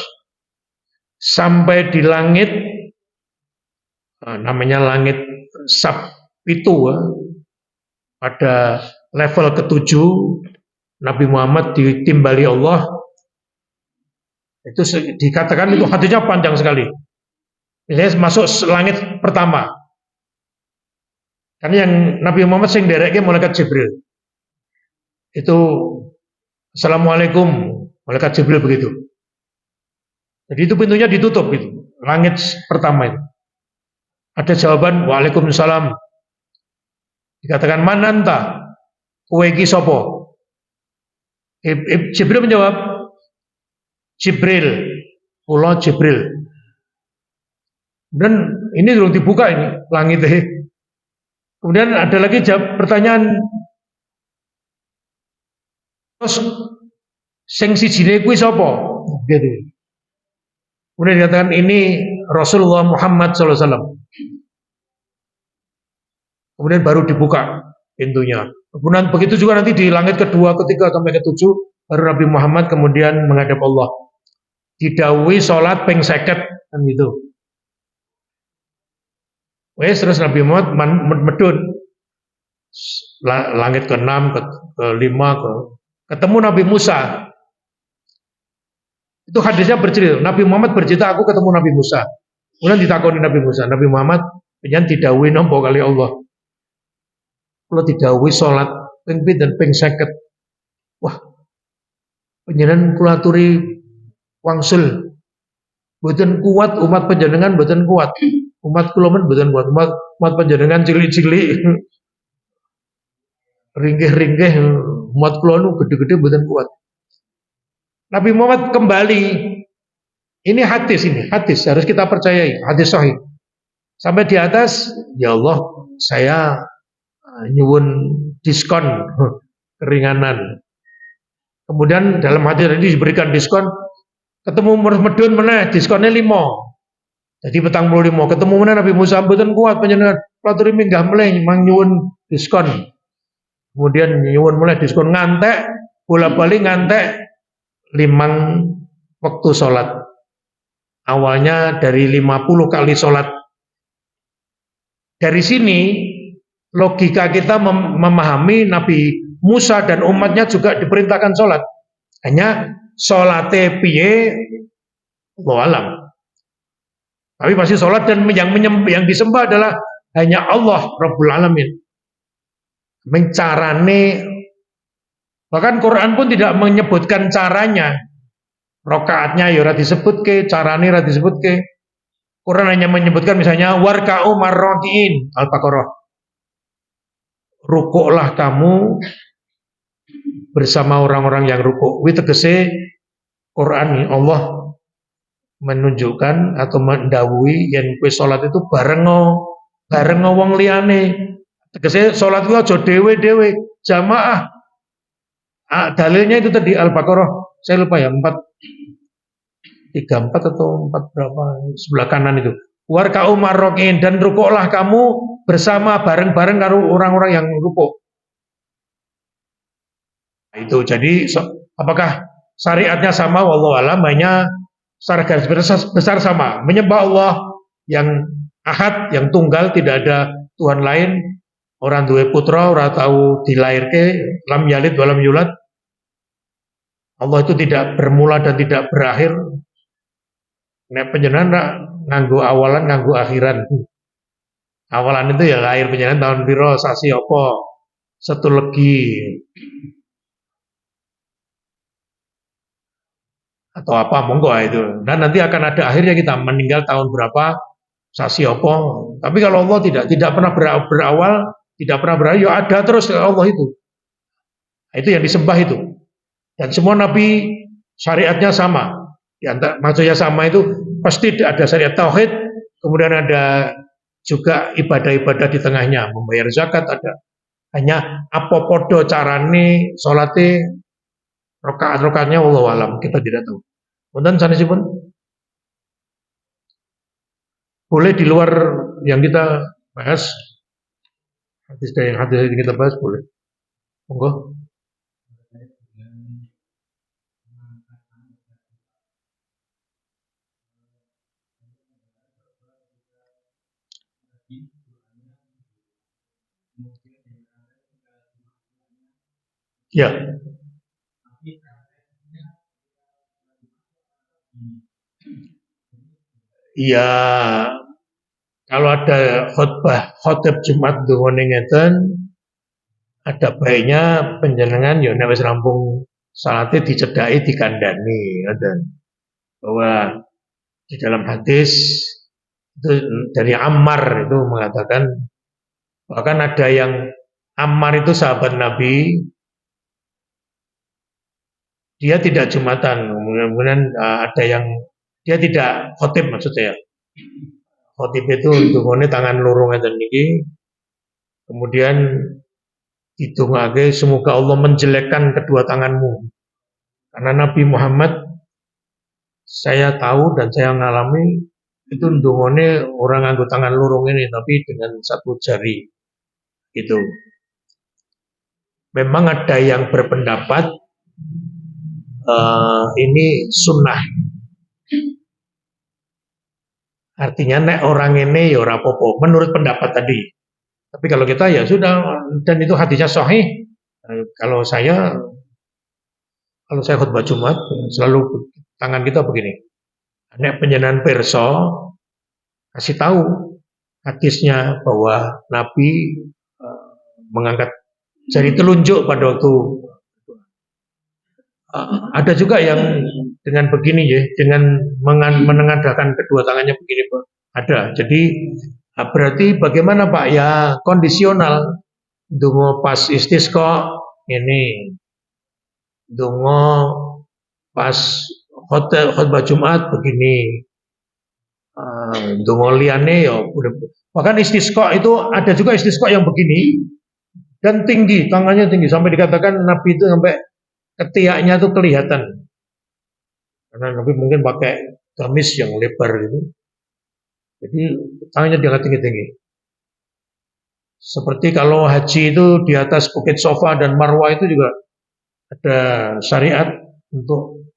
sampai di langit, namanya langit Sabtu, pada level ketujuh Nabi Muhammad ditimbali Allah. Itu dikatakan itu hadisnya panjang sekali. Misalnya masuk langit pertama. Karena yang Nabi Muhammad sing dereknya malaikat Jibril. Itu Assalamualaikum, malaikat Jibril begitu. Jadi itu pintunya ditutup gitu. Langit pertama itu. Ada jawaban Waalaikumsalam. Dikatakan mananta, kowe iki sapa? Jibril menjawab, Jibril, kula Jibril. Dan ini belum dibuka ini langitnya. Kemudian ada lagi pertanyaan, terus sing sijine kuwi sapa? Gitu. Kemudian dikatakan ini Rasulullah Muhammad SAW. Kemudian baru dibuka pintunya. Kemudian begitu juga nanti di langit kedua, ketiga sampai ketujuh, baru Nabi Muhammad kemudian menghadap Allah. Didhawuhi sholat ping 50 kan gitu. Wes terus Nabi Muhammad medun langit ke-6, ke-5, ketemu Nabi Musa. Itu hadisnya bercerita, Nabi Muhammad bercerita aku ketemu Nabi Musa. Kemudian ditakoni Nabi Musa, Nabi Muhammad penyen didhawuhi napa kali Allah. Kula didhawuhi salat ping pinten ping 50. Wah. Panjenengan kula aturi wangsul. Mboten kuat umat panjenengan, mboten kuat. Umat kula men mboten kuat. Umat panjenengan cilik-cilik. Ringgih-ringgih, umat kula nu gede-gede mboten kuat. Nabi Muhammad kembali. Ini hadis harus kita percayai, hadis sahih. Sampai di atas, ya Allah, saya nyuwun diskon keringanan. Kemudian dalam hadis ini diberikan diskon, ketemu medun meneh diskonnya 5. Jadi 45, ketemu meneh Nabi Musa mboten kuat panjenengan, platuri minggah meleh mang nyuwun diskon. Kemudian nyuwun mulai diskon ngantek, bola-bali ngantek 5 waktu sholat. Awalnya dari 50 kali sholat. Dari sini logika kita memahami Nabi Musa dan umatnya juga diperintahkan sholat. Hanya sholatnya piye Allahu alam. Tapi pasti sholat dan yang disembah adalah hanya Allah Rabbul Alamin. Mencarane Bahkan Quran pun tidak menyebutkan caranya. Rokaatnya ya ora disebutke, carane ora disebutke. Quran hanya menyebutkan misalnya warka'u marrokiin Al-Baqarah. Rukuklah kamu bersama orang-orang yang rukuk. Wi tegese Quran Allah menunjukkan atau mendawuhi yen kowe salat itu bareng wong liyane. Tegese salat ku aja dhewe-dhewe, jamaah. Dalilnya itu tadi Al-Baqarah. Saya lupa ya, 34 atau 4 berapa sebelah kanan itu. Warka'u marrokin dan rukuklah kamu bersama bareng-bareng karo orang-orang yang rukuk. Itu jadi apakah syariatnya sama? Wallahu alam, hanya secara garis besar sama. Menyembah Allah yang ahad, yang tunggal, tidak ada Tuhan lain. Orang duwe putra, orang tahu dilahirke, lam yalid walam yulad. Allah itu tidak bermula dan tidak berakhir. Nek panjenengan nganggo awalan, nganggo akhiran. Awalan itu ya lahir panjenengan tahun piro, sasi apa, satu legi atau apa monggo itu. Dan nanti akan ada akhirnya kita meninggal tahun berapa, sasi apa. Tapi kalau Allah tidak pernah berawal, tidak pernah berakhir, ya ada terus Allah itu. Itu yang disembah itu. Dan semua nabi syariatnya sama. Maksudnya sama itu pasti ada syariat tauhid, kemudian ada juga ibadah-ibadah di tengahnya, membayar zakat ada. Hanya apa podo carane salate rakaat-rakaatnya wallahu alam, kita tidak tahu. Wonten sanesipun boleh di luar yang kita bahas, hadis yang kita bahas boleh. Monggo. Ya. Iya, kalau ada khotbah Jumat dungane ngeten, ada baiknya penjenengan ya nek wis rampung salate dicedhaki dikandani ngoten. Bahwa di dalam hadis itu dari Ammar itu mengatakan bahkan ada yang Ammar itu sahabat Nabi, dia tidak Jumatan, kemudian ada yang dia tidak khotib maksudnya ya. Khotib itu dungane tangan loro ngeten niki. Kemudian didongake semoga Allah menjelekkan kedua tanganmu. Karena Nabi Muhammad saya tahu dan saya mengalami itu dungane orang nganggo tangan loro ini tapi dengan satu jari. Itu. Memang ada yang berpendapat ini sunnah. Artinya nek orang ini ya ora apa-apa menurut pendapat tadi. Tapi kalau kita ya sudah dan itu hadisnya sahih. Kalau saya khutbah Jumat selalu tangan kita begini. Nek penjenengan pirsa kasih tahu hadisnya bahwa Nabi mengangkat jari telunjuk pada waktu ada juga yang dengan begini ya, dengan menengadahkan kedua tangannya begini Pak. Ada. Jadi berarti bagaimana Pak? Ya kondisional. Dungo pas istisqa ini. Dungo pas khutbah Jumat begini. Dungo liyane ya bahkan istisqa itu ada juga istisqa yang begini dan tinggi, tangannya tinggi sampai dikatakan Nabi itu sampai ketiaknya tuh kelihatan. Karena Nabi mungkin pakai gamis yang lebar gitu. Jadi tangannya diangkat tinggi-tinggi. Seperti kalau haji itu di atas Bukit Sofa dan Marwah itu juga ada syariat untuk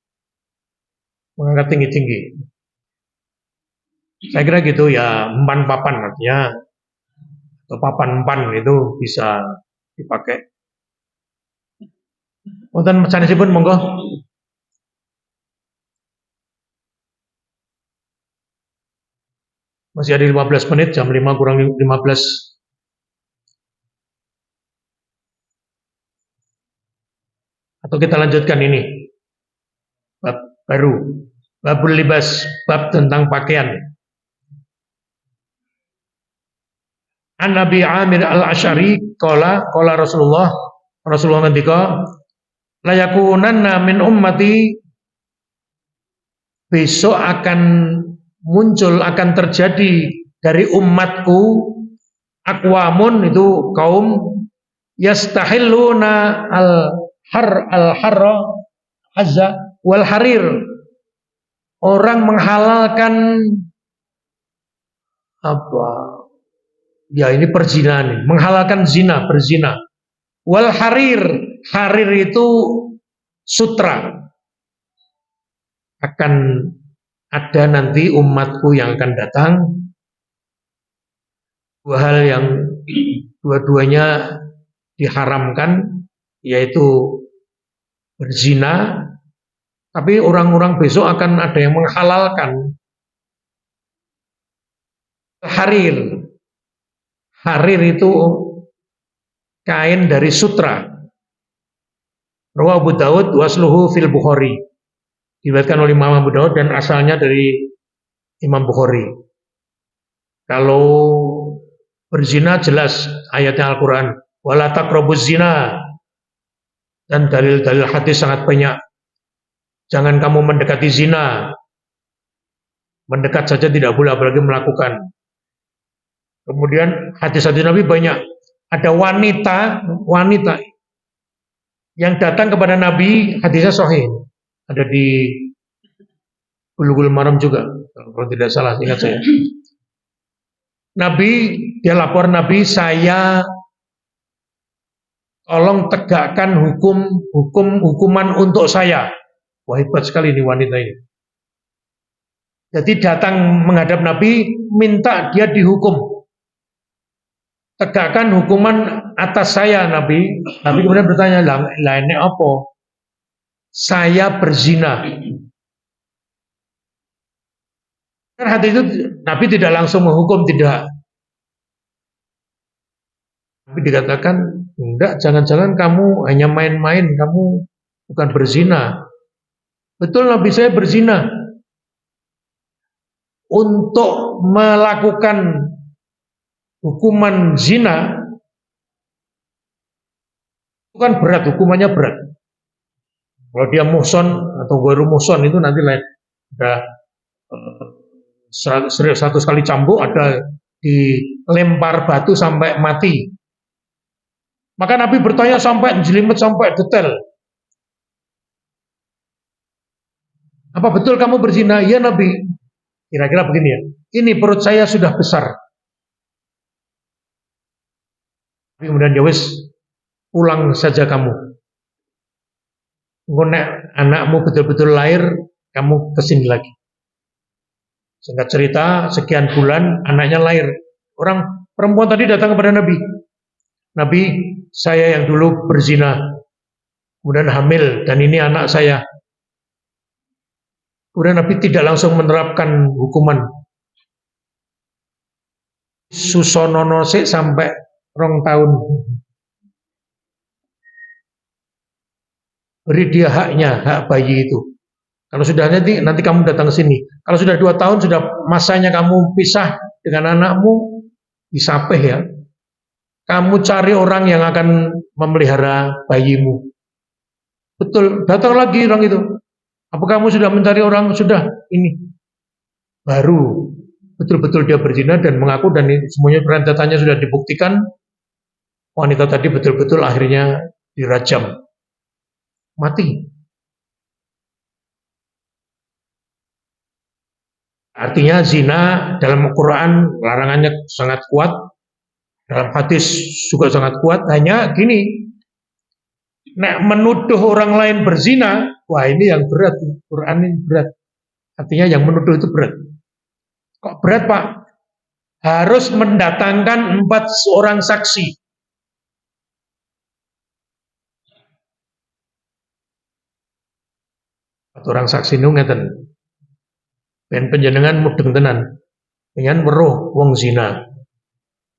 mengangkat tinggi-tinggi. Saya kira gitu ya, empan papan artinya atau papan empan itu bisa dipakai. Wonten sanesipun monggo. Masih ada 15 menit, jam 5 kurang 15. Atau kita lanjutkan ini, bab baru, babul libas, bab tentang pakaian. An Nabi Amir al-Asy'ari qala Rasulullah ngendika layakunanna min ummati, besok akan muncul, akan terjadi dari umatku aqwamun, itu kaum yastahilluna al-harra azza wal harir, orang menghalalkan apa? Ya ini perzinahan, menghalalkan zina, berzina. Wal harir, harir itu sutra. Akan ada nanti umatku yang akan datang, dua hal yang dua-duanya diharamkan, yaitu berzina, tapi orang-orang besok akan ada yang menghalalkan harir. Harir itu kain dari sutra. Rawahu Abu Daud wasluhu fil Bukhari. Diriwayatkan oleh Imam Abu Daud dan asalnya dari Imam Bukhari. Kalau berzina jelas ayatnya Al-Quran. Wala taqrabuz zina. Dan dalil-dalil hadis sangat banyak. Jangan kamu mendekati zina. Mendekat saja tidak boleh, apalagi melakukan. Kemudian hadis-hadis Nabi banyak. Ada wanita yang datang kepada Nabi, hadisnya sahih. Ada di Bulughul Maram juga, kalau tidak salah, ingat saya. Nabi, dia lapor Nabi, saya tolong tegakkan hukuman untuk saya. Wah, hebat sekali ini wanita ini. Jadi datang menghadap Nabi, minta dia dihukum. Tegakkan hukuman atas saya, Nabi. Nabi kemudian bertanya, lainnya apa? Saya berzina. Kan hati itu Nabi tidak langsung menghukum, tidak. Nabi dikatakan, enggak, jangan-jangan kamu hanya main-main, kamu bukan berzina. Betul, Nabi, saya berzina. Untuk melakukan hukuman zina itu kan berat, hukumannya berat. Kalau dia muhson atau ghairu muhson itu nanti lain. Ada 100 kali cambuk, ada dilempar batu sampai mati. Maka Nabi bertanya sampai jelimet, sampai detail. Apa betul kamu berzina? Ya Nabi. Kira-kira begini ya. Ini perut saya sudah besar. Kemudian ya wis, pulang saja kamu. Nek anakmu betul-betul lahir, kamu kesini lagi. Singkat cerita, sekian bulan anaknya lahir. Orang perempuan tadi datang kepada Nabi. Nabi, saya yang dulu berzina, kemudian hamil, dan ini anak saya. Kemudian Nabi tidak langsung menerapkan hukuman. Susonono sik sampai 2 tahun. Beri dia haknya, hak bayi itu. Kalau sudah nanti kamu datang ke sini. Kalau sudah 2 tahun, sudah masanya kamu pisah dengan anakmu, disapeh ya. Kamu cari orang yang akan memelihara bayimu. Betul, datang lagi orang itu. Apa kamu sudah mencari orang? Sudah, ini. Baru betul-betul dia berzina dan mengaku, dan semuanya rentetannya sudah dibuktikan. Wanita tadi betul-betul akhirnya dirajam. Mati. Artinya zina dalam Al-Quran larangannya sangat kuat, dalam hadis juga sangat kuat. Hanya gini, nek menuduh orang lain berzina, wah ini yang berat, Quran ini berat. Artinya yang menuduh itu berat. Kok berat Pak? Harus mendatangkan 4 orang saksi. Orang saksi nu ngeten. Ben panjenengan mudeng tenan. Pengen weruh wong zina.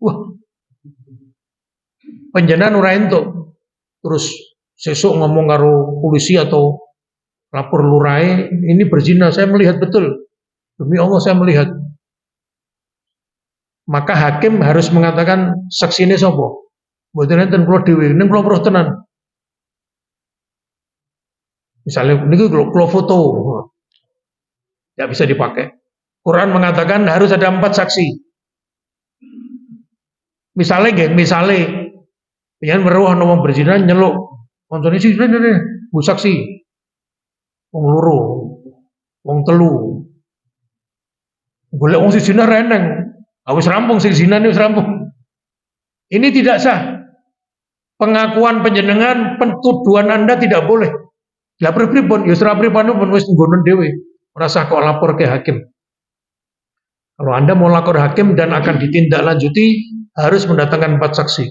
Wah. Panjenengan ora entuk. Terus sesuk ngomong karo polisi atau lapor lurai, ini berzina, saya melihat betul. Demi Allah saya melihat. Maka hakim harus mengatakan saksi ini sopo. Mboten enten kula dhewe, ning kula weruh tenan. Misalnya ini kalau foto, tidak bisa dipakai. Quran mengatakan harus ada 4 saksi. Misalnya, jangan meruah nama berzina nyeluk, koncone sih, bu saksi, wong loro, wong telu, golek wong sing zina reneng, wis rampung sing zina wis rampung. Ini tidak sah. Pengakuan panjenengan, tuduhan Anda tidak boleh. Lah pripun? Ya ora pripun pun wis nggono dhewe. Ora sah kok lapor ke hakim. Kalau Anda mau lapor hakim dan akan ditindaklanjuti, harus mendatangkan 4 saksi.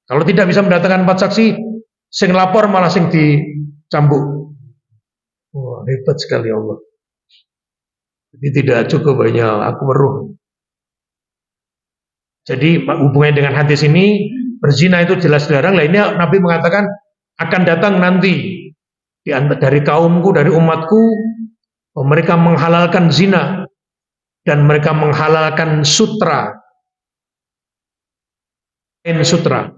Kalau tidak bisa mendatangkan 4 saksi, sing lapor malah sing dicambuk. Wah, hebat sekali Allah. Jadi tidak cukup hanya aku weruh. Jadi hubungannya dengan hadis ini, berzina itu jelas dilarang. Lah ini Nabi mengatakan akan datang nanti dari kaumku, dari umatku, mereka menghalalkan zina dan mereka menghalalkan sutra. Sutra.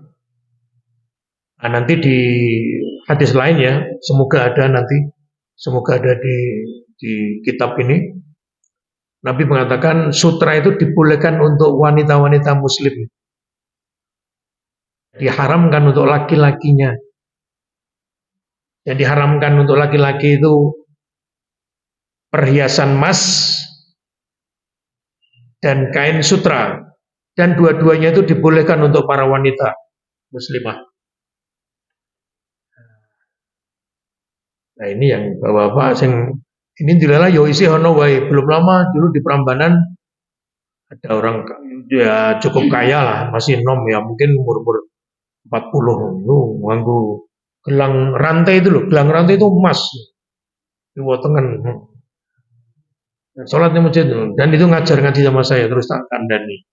Nah, nanti di hadis lain ya, semoga ada di kitab ini. Nabi mengatakan sutra itu dibolehkan untuk wanita-wanita muslim. Diharamkan untuk laki-lakinya. Yang diharamkan untuk laki-laki itu perhiasan emas dan kain sutra. Dan dua-duanya itu dibolehkan untuk para wanita muslimah. Nah ini yang bapak-bapak ini dilala yo isi hono wae. Belum lama dulu di Prambanan ada orang ya cukup kaya lah, masih nom ya, mungkin umur 40 lu nganggo gelang rantai itu loh, gelang rantai itu emas. Di Wotengen. Sholat di masjid dan itu ngaji sama saya terus tak kandani.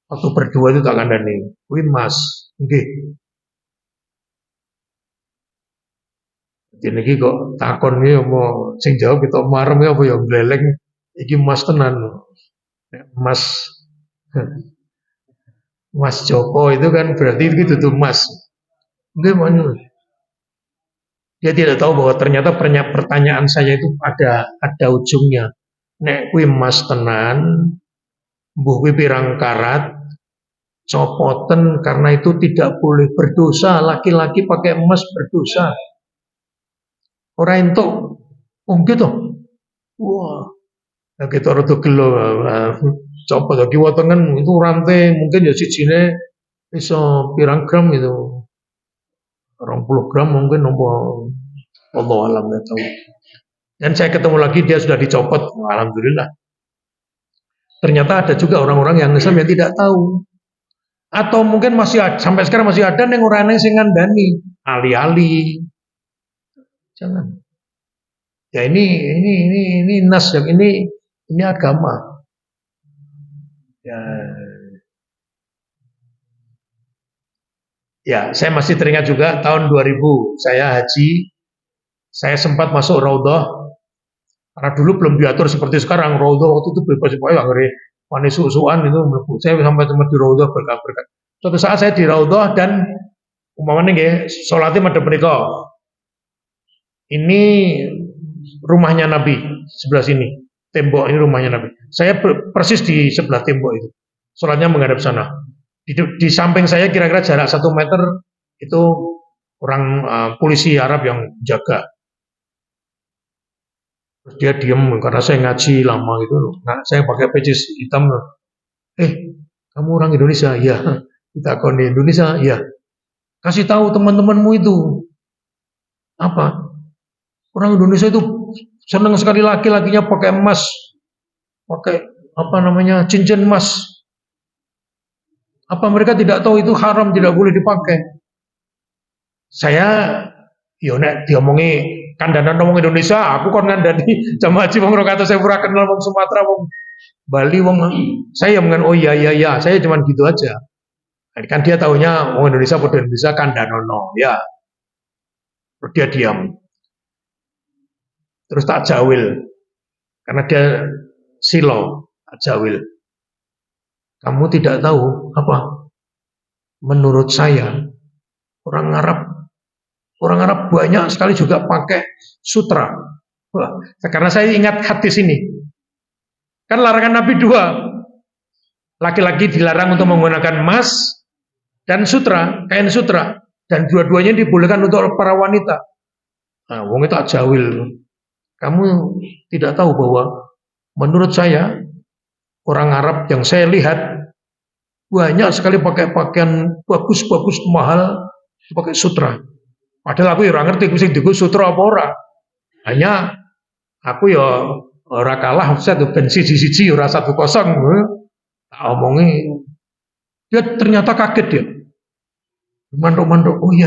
Waktu berdua itu tak kandani. Kuwi emas. Nggih. Jadi iki kok takon iki mau sing jawab kita marem apa ya gleleng iki emas tenan. Mas Joko itu kan berarti itu tuh emas. Gimana? Dia tidak tahu bahwa ternyata pertanyaan saya itu ada ujungnya. Nek kuwi emas tenan, mbuh kuwi pirang karat, copoten karena itu tidak boleh berdosa. Laki-laki pakai emas berdosa. Orang entuk, gitu. Wah, kita rada gelo. Coba lagi Wotengen itu rantai mungkin ya sijine iso pirang gram itu. 20 gram mungkin Allah alam nggak tahu. Dan saya ketemu lagi dia sudah dicopot, alhamdulillah. Ternyata ada juga orang-orang yang Islam yang tidak tahu. Atau mungkin masih ada, sampai sekarang masih ada yang orang sing ngandani, ali-ali. Jangan. Ya ini nas yang ini agama. Ya, saya masih teringat juga tahun 2000 saya haji, saya sempat masuk raudhah. Karena dulu belum diatur seperti sekarang, raudhah waktu itu bebas-bebas ngeri wani susuan itu mlebu. Saya sampai tempat di raudhah berkat-berkat. Suatu saat saya di raudhah dan umpamanya nggih salate madhep mriku. Ini rumahnya Nabi sebelah sini. Tembok ini rumahnya Nabi. Saya persis di sebelah tembok itu. Salatnya menghadap sana. Di samping saya kira-kira jarak 1 meter itu orang polisi Arab yang jaga. Terus dia diam karena saya ngaji lama gitu. Nah, saya pakai peci hitam. Kamu orang Indonesia? Iya. Kita kon di Indonesia? Iya. Kasih tahu teman-temanmu itu. Apa? Orang Indonesia itu senang sekali laki-lakinya pakai emas. Pakai cincin emas. Apa mereka tidak tahu itu haram, tidak boleh dipakai? Saya nek diomongi kandanan wong Indonesia, aku kon ngandani jamaah haji wong kata saya ora kenal wong Sumatera, wong Bali, wong saya yang mengen oh iya, saya cuma gitu aja. Kan dia taunya orang Indonesia pada Indonesia kandhanono, ya. Terus dia diam. Terus tak jawil, karena dia silo, tak jawil. Kamu tidak tahu apa? Menurut saya, orang Arab banyak sekali juga pakai sutra. Wah, karena saya ingat hadis ini. Kan larangan Nabi dua. Laki-laki dilarang untuk menggunakan emas dan sutra, kain sutra. Dan dua-duanya dibolehkan untuk para wanita. Nah, wong itu ajawil. Kamu tidak tahu bahwa menurut saya orang Arab yang saya lihat banyak sekali pakai pakaian bagus-bagus mahal pakai sutra. Padahal aku ya ora ngerti sing dienggo sutra apa ora. Hanya aku ya ora kalah satu ben siji-siji ora 1-0. Tak omongi dia ternyata kaget dia. Manduk-manduk, oh iya.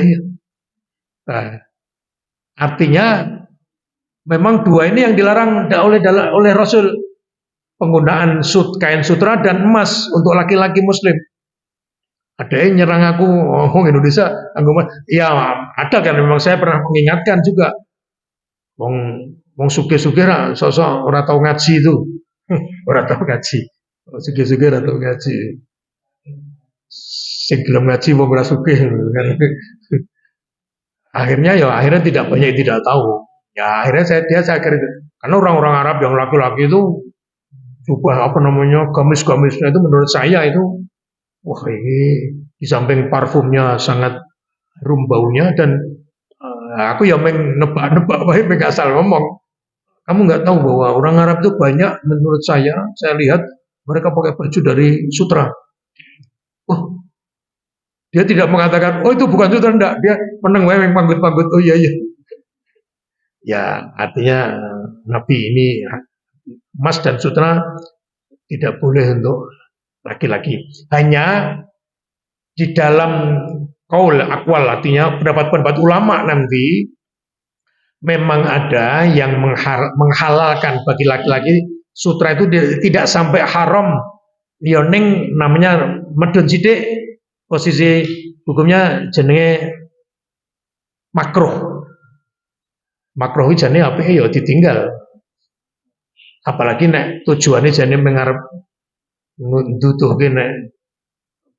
Nah, artinya memang dua ini yang dilarang oleh Rasul, penggunaan kain sutra dan emas untuk laki-laki muslim. Ada yang nyerang aku, oh Indonesia, ya ada kan, memang saya pernah mengingatkan juga. Wong suge-suge sosok ora tau ngaji itu, ora tau ngaji, suge-suge ora tau ngaji. Sing gelem ngaji wong ora sugih. Akhirnya tidak banyak tidak tahu. Ya akhirnya saya kira karena orang-orang Arab yang laki-laki itu juga gamis-gamisnya itu menurut saya itu wah ini di samping parfumnya sangat harum baunya dan aku ya nebak-nebak baik asal ngomong. Kamu nggak tahu bahwa orang Arab itu banyak menurut saya lihat mereka pakai baju dari sutra. Oh, dia tidak mengatakan, oh itu bukan sutra, enggak. Dia meneng wae panggut-panggut, oh iya. Ya, artinya Nabi ini emas dan sutra tidak boleh untuk laki-laki. Hanya di dalam qaul aqwal, artinya pendapat-pendapat ulama nanti memang ada yang menghalalkan bagi laki-laki sutra itu tidak sampai haram. Yoning namanya medun sidik, posisi hukumnya jenenge makruh. Makruh jane apike ya ditinggal. Apalagi nek tujuannya jane mengarep nduduhke nek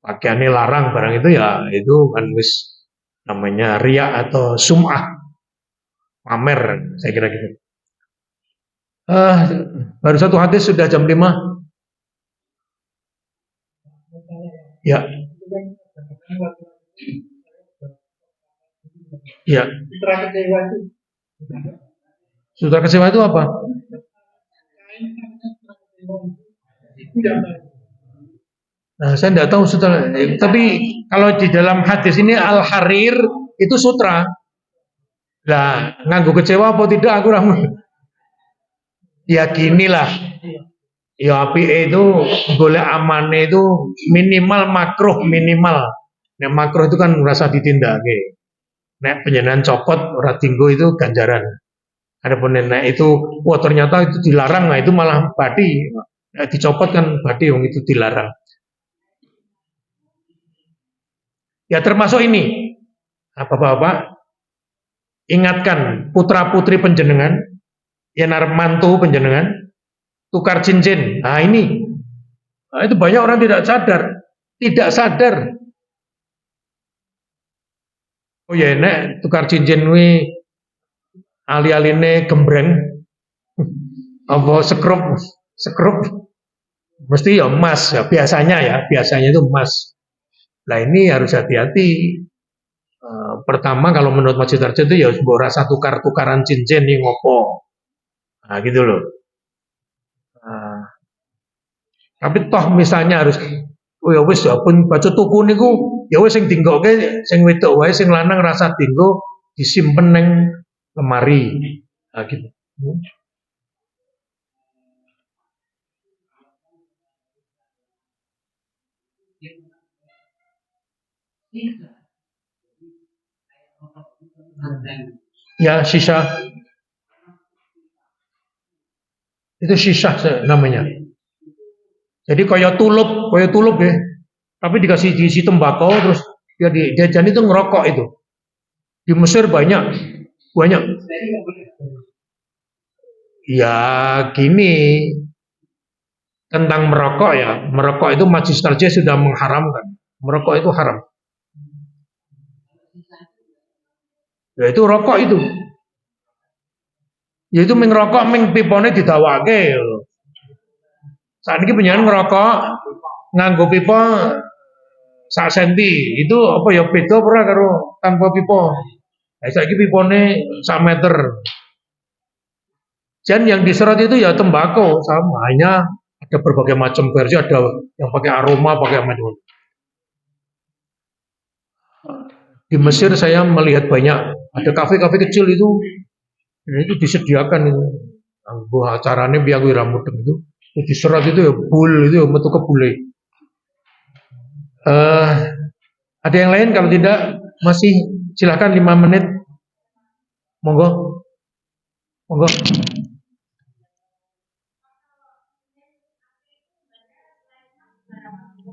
pakaiane larang barang itu ya itu kan wis namanya riya atau sum'ah, pamer, saya kira gitu. Baru satu hadis sudah jam 5. Ya. Ya. Sutra kecewa itu apa? Nah, saya tidak tahu sutra. Tapi kalau di dalam hadis ini al-harir itu sutra. Lah, nganggo kecewa apa tidak aku ramu. Ya ginilah. Ya api itu boleh amane itu minimal makruh minimal. Nek makruh itu kan merasa ditindake. Nek penjenengan copot ora dinggo itu ganjaran. Adapun nek itu wah ternyata itu dilarang, nah itu malah badi. Nek dicopot kan badi wong itu dilarang. Ya termasuk ini. Bapak-bapak ingatkan putra-putri penjenengan yang arep mantu penjenengan tukar cincin. Nah ini, itu banyak orang tidak sadar. Oh ya nek tukar cincin wi ali-aline gembreng, apa sekrup, mesti ya emas ya biasanya itu emas. Nah ini harus hati-hati. Pertama kalau menurut Masjid Harjo itu ya rasa tukaran cincin nih ngopo, nah gitu loh. Tapi toh misalnya harus ya wis ya pun baca tuku niku ya wis sing dinggokke sing wedok wae sing lanang rasa dinggo disimpen ning lemari. Nah, gitu. Ya sisa itu sisa namanya. Jadi kaya tulup ya. Tapi dikasih diisi tembakau terus dia dijajan itu ngerokok itu. Di Mesir banyak, banyak. Ya gini, tentang merokok ya, merokok itu Majelis Tarjih sudah mengharamkan. Merokok itu haram. Ya itu rokok itu. Ya itu mengerokok ming pipone didawake. Saat ini penyanyi ngerokok nganggo pipa sak senti. Itu apa ya beda pernah karo tanpa pipa. Nah, saiki pipone sak meter. Dan yang diserot itu ya tembakau sama, hanya ada berbagai macam versi, ada yang pakai aroma, pakai macam. Di Mesir saya melihat banyak ada kafe-kafe kecil itu disediakan itu. Buah acaranya biar rambut itu diserot itu ya bul itu ya metu kebule. Ada yang lain? Kalau tidak masih silahkan 5 menit. Monggo. Monggo.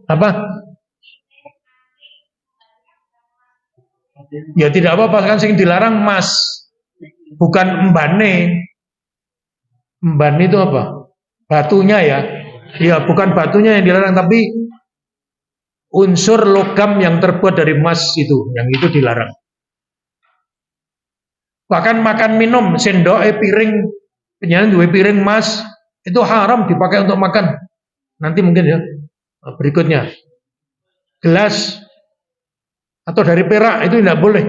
Apa? Ya tidak apa-apa, kan sing dilarang emas, bukan embane. Emban itu apa? Batunya ya. Ya bukan batunya yang dilarang, tapi unsur logam yang terbuat dari emas itu, yang itu dilarang. Bahkan makan minum, sendok, piring, penyanyi dua piring emas, itu haram dipakai untuk makan. Nanti mungkin ya, berikutnya. Gelas, atau dari perak, itu tidak boleh.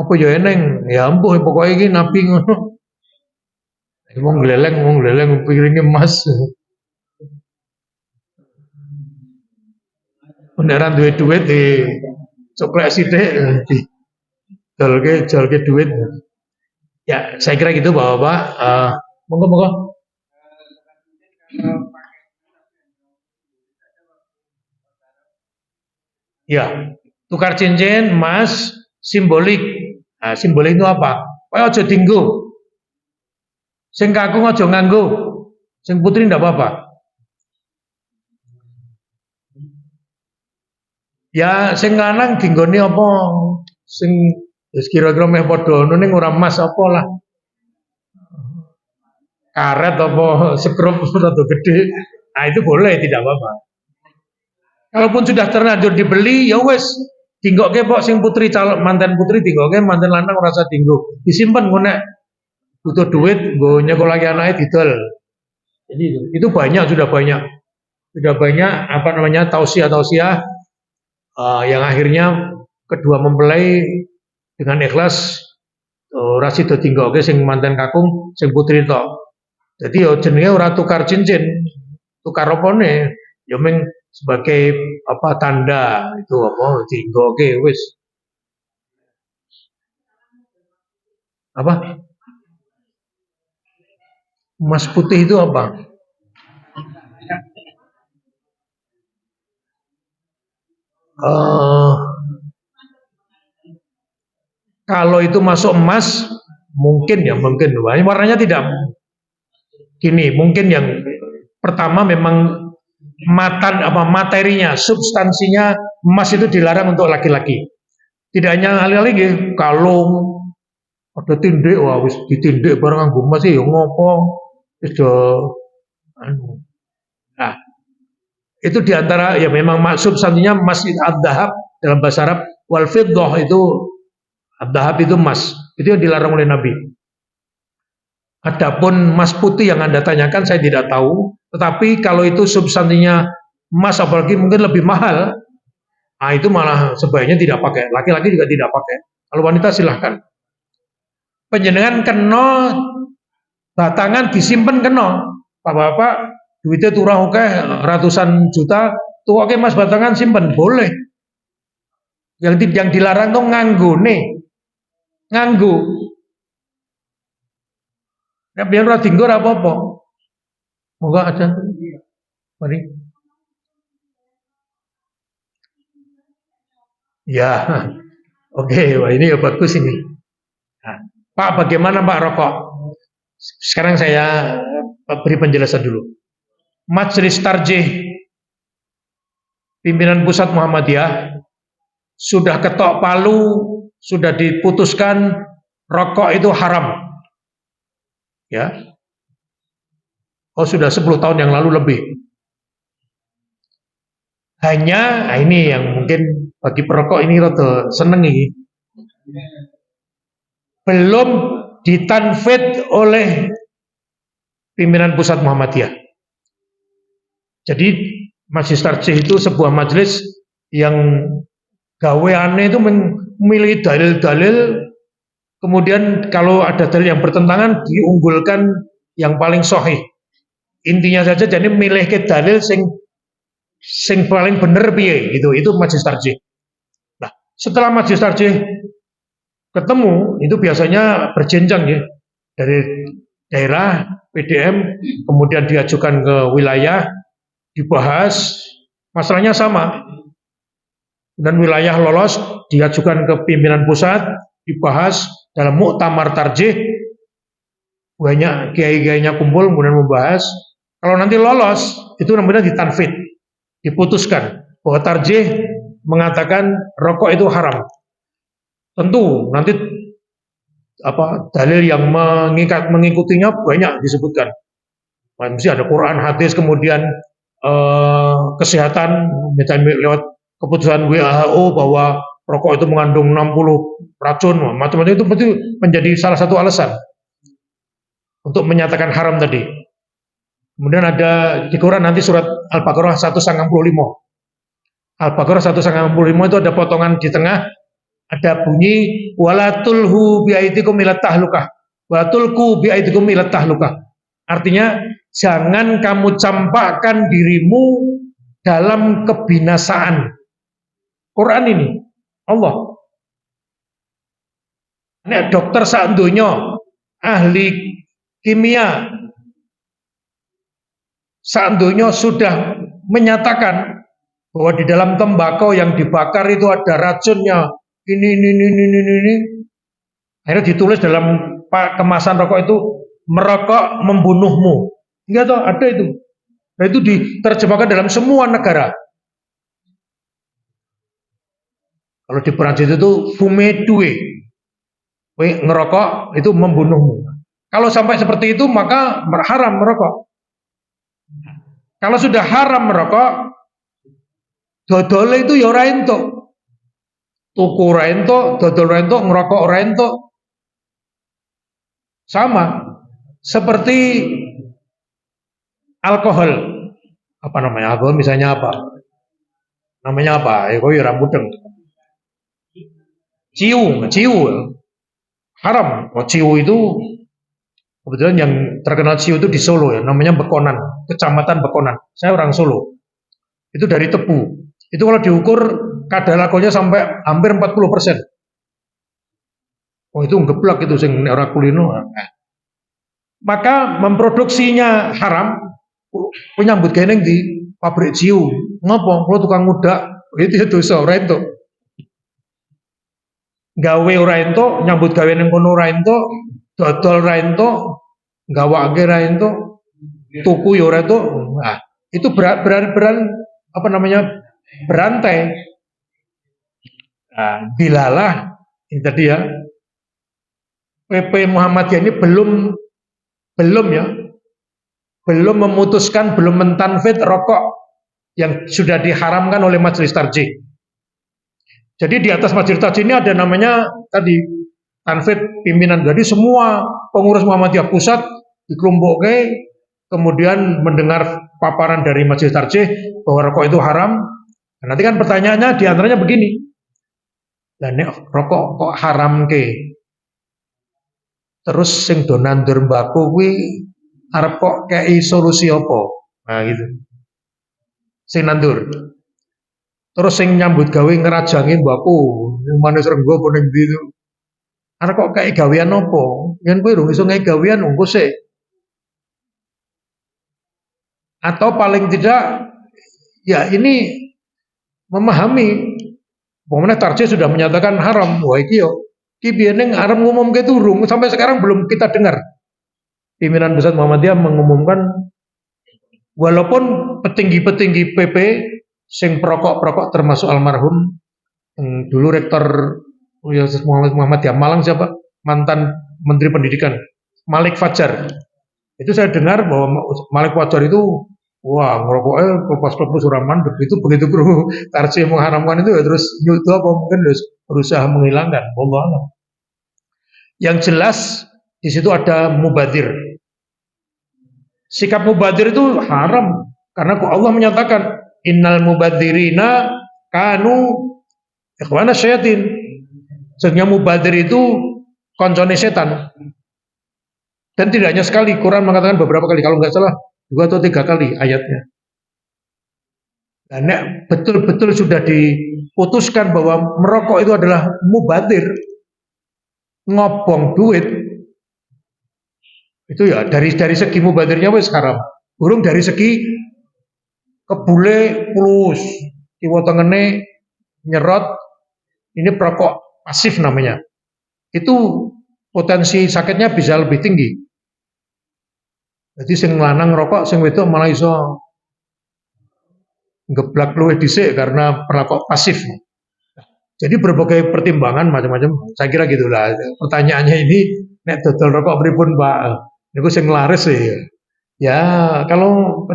Apa ya eneng? Ya ampuh, pokoknya ini nabi ngono. Wong geleleng piringnya emas. Beneran duit di coklek sithik di jolke duit. Ya, saya kira gitu Bapak-bapak. Monggo. Ya, tukar cincin emas simbolik. Nah, simbolik itu apa? Kowe aja dinggo. Sing kakung aja nganggo. Sing putri ndak apa-apa. Ya sing lanang dinggone apa? Sing wis kira-kira meh padha ngono ning ora emas apa lah. Karet apa sekrup rada gede. Nah itu boleh, tidak apa-apa. Kalaupun sudah terlanjur dibeli, ya wes dinggokke pok sing putri calon mantan putri dinggokke, mantan lanang ora usah dinggo. Disimpen ngono butuh duit nggo nyekolahke anake didol. Jadi itu banyak, sudah banyak apa namanya tausiah yang akhirnya kedua mempelai dengan ikhlas ora sida dinggokke sing mantan kakung, sing putri tok. Jadi ya jenenge ora tukar cincin, tukar opone, ya meng sebagai apa tanda itu apa dinggokke wis. Apa? Emas putih itu apa? Kalau itu masuk emas mungkin warnanya tidak gini, mungkin yang pertama memang materinya, substansinya emas itu dilarang untuk laki-laki. Tidak hanya laki-laki, kalung, ada tindik, wah wis ditindik barang nganggo emas ya ngopo, wis anu. Nah, itu diantara ya memang substansinya emas ad-dahab dalam bahasa Arab, wal fiddah itu ad-dahab itu emas, itu yang dilarang oleh Nabi. Adapun emas putih yang Anda tanyakan saya tidak tahu, tetapi kalau itu substansinya emas apalagi mungkin lebih mahal, nah itu malah sebaiknya tidak pakai. Laki-laki juga tidak pakai. Kalau wanita silahkan. Penjenengan kena batangan disimpan kena. Bapak-bapak duitnya turah oke ratusan juta, tuh oke mas batangan simpan boleh. Yang dilarang tuh nganggo. Ya biar ora dinggo ora apa-apa. Moga aja. Mari. Ya. Oke, wah ini ya bagus ini. Nah, Pak, bagaimana Pak rokok? Sekarang saya beri penjelasan dulu. Majelis Tarjih pimpinan pusat Muhammadiyah sudah ketok palu, sudah diputuskan rokok itu haram. Ya. Oh, sudah 10 tahun yang lalu lebih. Hanya, ini yang mungkin bagi perokok ini rada seneng ini. Belum ditanfid oleh pimpinan pusat Muhammadiyah. Jadi Majelis Tarjih itu sebuah majelis yang gaweane itu memilih dalil-dalil, kemudian kalau ada dalil yang bertentangan diunggulkan yang paling sahih. Intinya saja jadi milih ke dalil sing paling bener piye gitu. Itu Majelis Tarjih. Nah, setelah Majelis Tarjih ketemu itu biasanya berjenjang ya, dari daerah PDM kemudian diajukan ke wilayah, dibahas, masalahnya sama, dan wilayah lolos diajukan ke pimpinan pusat, dibahas dalam muktamar tarjih, banyak kiai-kiainya kumpul kemudian membahas. Kalau nanti lolos itu namanya ditanfid, diputuskan bahwa tarjih mengatakan rokok itu haram. Tentu nanti dalil yang mengikutinya banyak disebutkan. Mesti ada Quran, hadis, kemudian kesehatan, misalnya lewat keputusan WHO bahwa rokok itu mengandung 60 racun, macam-macam itu berarti menjadi salah satu alasan untuk menyatakan haram tadi. Kemudian ada di Quran nanti surat Al-Baqarah 195. Al-Baqarah 195 itu ada potongan di tengah, ada bunyi wala tulhu biaidikum ila tahlukah. Wala tulku biaidikum ila tahlukah. Artinya jangan kamu campakkan dirimu dalam kebinasaan. Quran ini Allah. Nek dokter sak donya, ahli kimia sak donya sudah menyatakan bahwa di dalam tembakau yang dibakar itu ada racunnya. Ini. Akhirnya ditulis dalam kemasan rokok itu, merokok membunuhmu. Enggak tahu ada itu. Nah, itu diterjemahkan dalam semua negara. Kalau di Perancis itu fume tue, ngerokok itu membunuhmu. Kalau sampai seperti itu maka haram merokok. Kalau sudah haram merokok, dodol itu ya ora entuk. Tuku ora entuk, dodol ora entuk, ngerokok ora entuk. Sama seperti alkohol. Apa namanya? Alkohol misalnya apa? Namanya apa? Kok ya mudeng. Ciu. Haram. Oh, ciu itu kebetulan yang terkenal ciu itu di Solo ya, namanya Bekonan, Kecamatan Bekonan. Saya orang Solo. Itu dari tebu. Itu kalau diukur kadar alkoholnya sampai hampir 40%. Oh, itu ngeblak itu sing ora kulino. Maka memproduksinya haram, penyambut geneng di pabrik ciu. Ngopo? Kalau tukang muda itu dosa ora entuk. Gawe ora entuk, nyambut gawe ning kono ora entuk, dodol ora entuk, gawake ora entuk, tuku ya ora entuk. Nah, itu berantai. Nah, bilalah ini tadi ya. PP Muhammadiyah ini belum memutuskan, belum mentanfid rokok yang sudah diharamkan oleh Majelis Tarjih. Jadi di atas Majelis Tarjih ini ada namanya tadi tanfid pimpinan. Jadi semua pengurus Muhammadiyah pusat dikelompokkan, kemudian mendengar paparan dari Majelis Tarjih bahwa rokok itu haram. Nah, nanti kan pertanyaannya diantaranya begini, lah nek rokok kok haram ke? Terus sing do nandur mbako kuwi arep kok kei solusi apa? Nah gitu. Sing nandur. Terus sing nyambut gawe ngerajangi mbako, manis renggo apa ning ndi itu. Arep kok kei gawean apa? Yen kowe urung iso ngei gawean engko sik. Atau paling tidak ya ini memahami bahwa Tarjih sudah menyatakan haram. Wah iki yo ki biyen arep ngumumke turung sampai sekarang belum kita dengar. Pimpinan Pusat Muhammadiyah mengumumkan walaupun petinggi-petinggi PP sing perokok termasuk almarhum dulu rektor Muhammad Malang siapa? Mantan Menteri Pendidikan Malik Fajar. Itu saya dengar bahwa Malik Fajar itu wah ngerokoknya kepas-kepas suraman begitu bro Tarsi mengharamkan itu ya terus nyutu apa mungkin berusaha menghilangkan. Wallah. Yang jelas di situ ada mubadir. Sikap mubadir itu haram karena Allah menyatakan innal mubadirina kanu ikhwana syayatin. Sesungguhnya mubadir itu koncone setan. Dan tidak hanya sekali, Quran mengatakan beberapa kali, kalau nggak salah 2 atau 3 kali ayatnya. Dan betul-betul sudah diputuskan bahwa merokok itu adalah mubadir, ngobong duit, itu ya dari segi mubadirnya wis haram. Burung dari segi kebule pulus, kiwa tengene nyerot, ini perokok pasif namanya. Itu potensi sakitnya bisa lebih tinggi. Jadi sing lanang rokok, sing wedok malah iso ngeblak luwih dhisik karena perokok pasif. Jadi berbagai pertimbangan macam-macam. Saya kira gitulah. Pertanyaannya ini nek dodol rokok pripun, Pak? Niku sing laris sih. Ya, kalau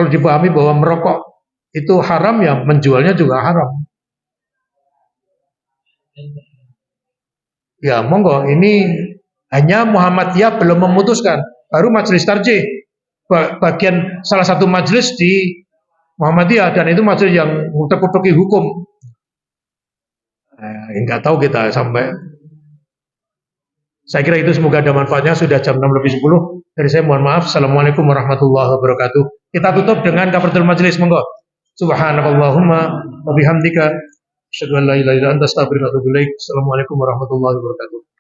dipahami bahwa merokok itu haram ya menjualnya juga haram. Ya, monggo ini hanya Muhammadiyah belum memutuskan. Baru majelis tarjih bagian salah satu majelis di Muhammadiyah dan itu majelis yang utek-uteki hukum. Enggak tahu kita sampai. Saya kira itu semoga ada manfaatnya. Sudah jam 6:10. Dari saya mohon maaf. Assalamualaikum warahmatullahi wabarakatuh. Kita tutup dengan kafaratul majelis, monggo. Subhanakallahumma wa bihamdika asyhadu an la ilaha illa anta astaghfiruka wa atubu ilaik. Assalamualaikum warahmatullahi wabarakatuh.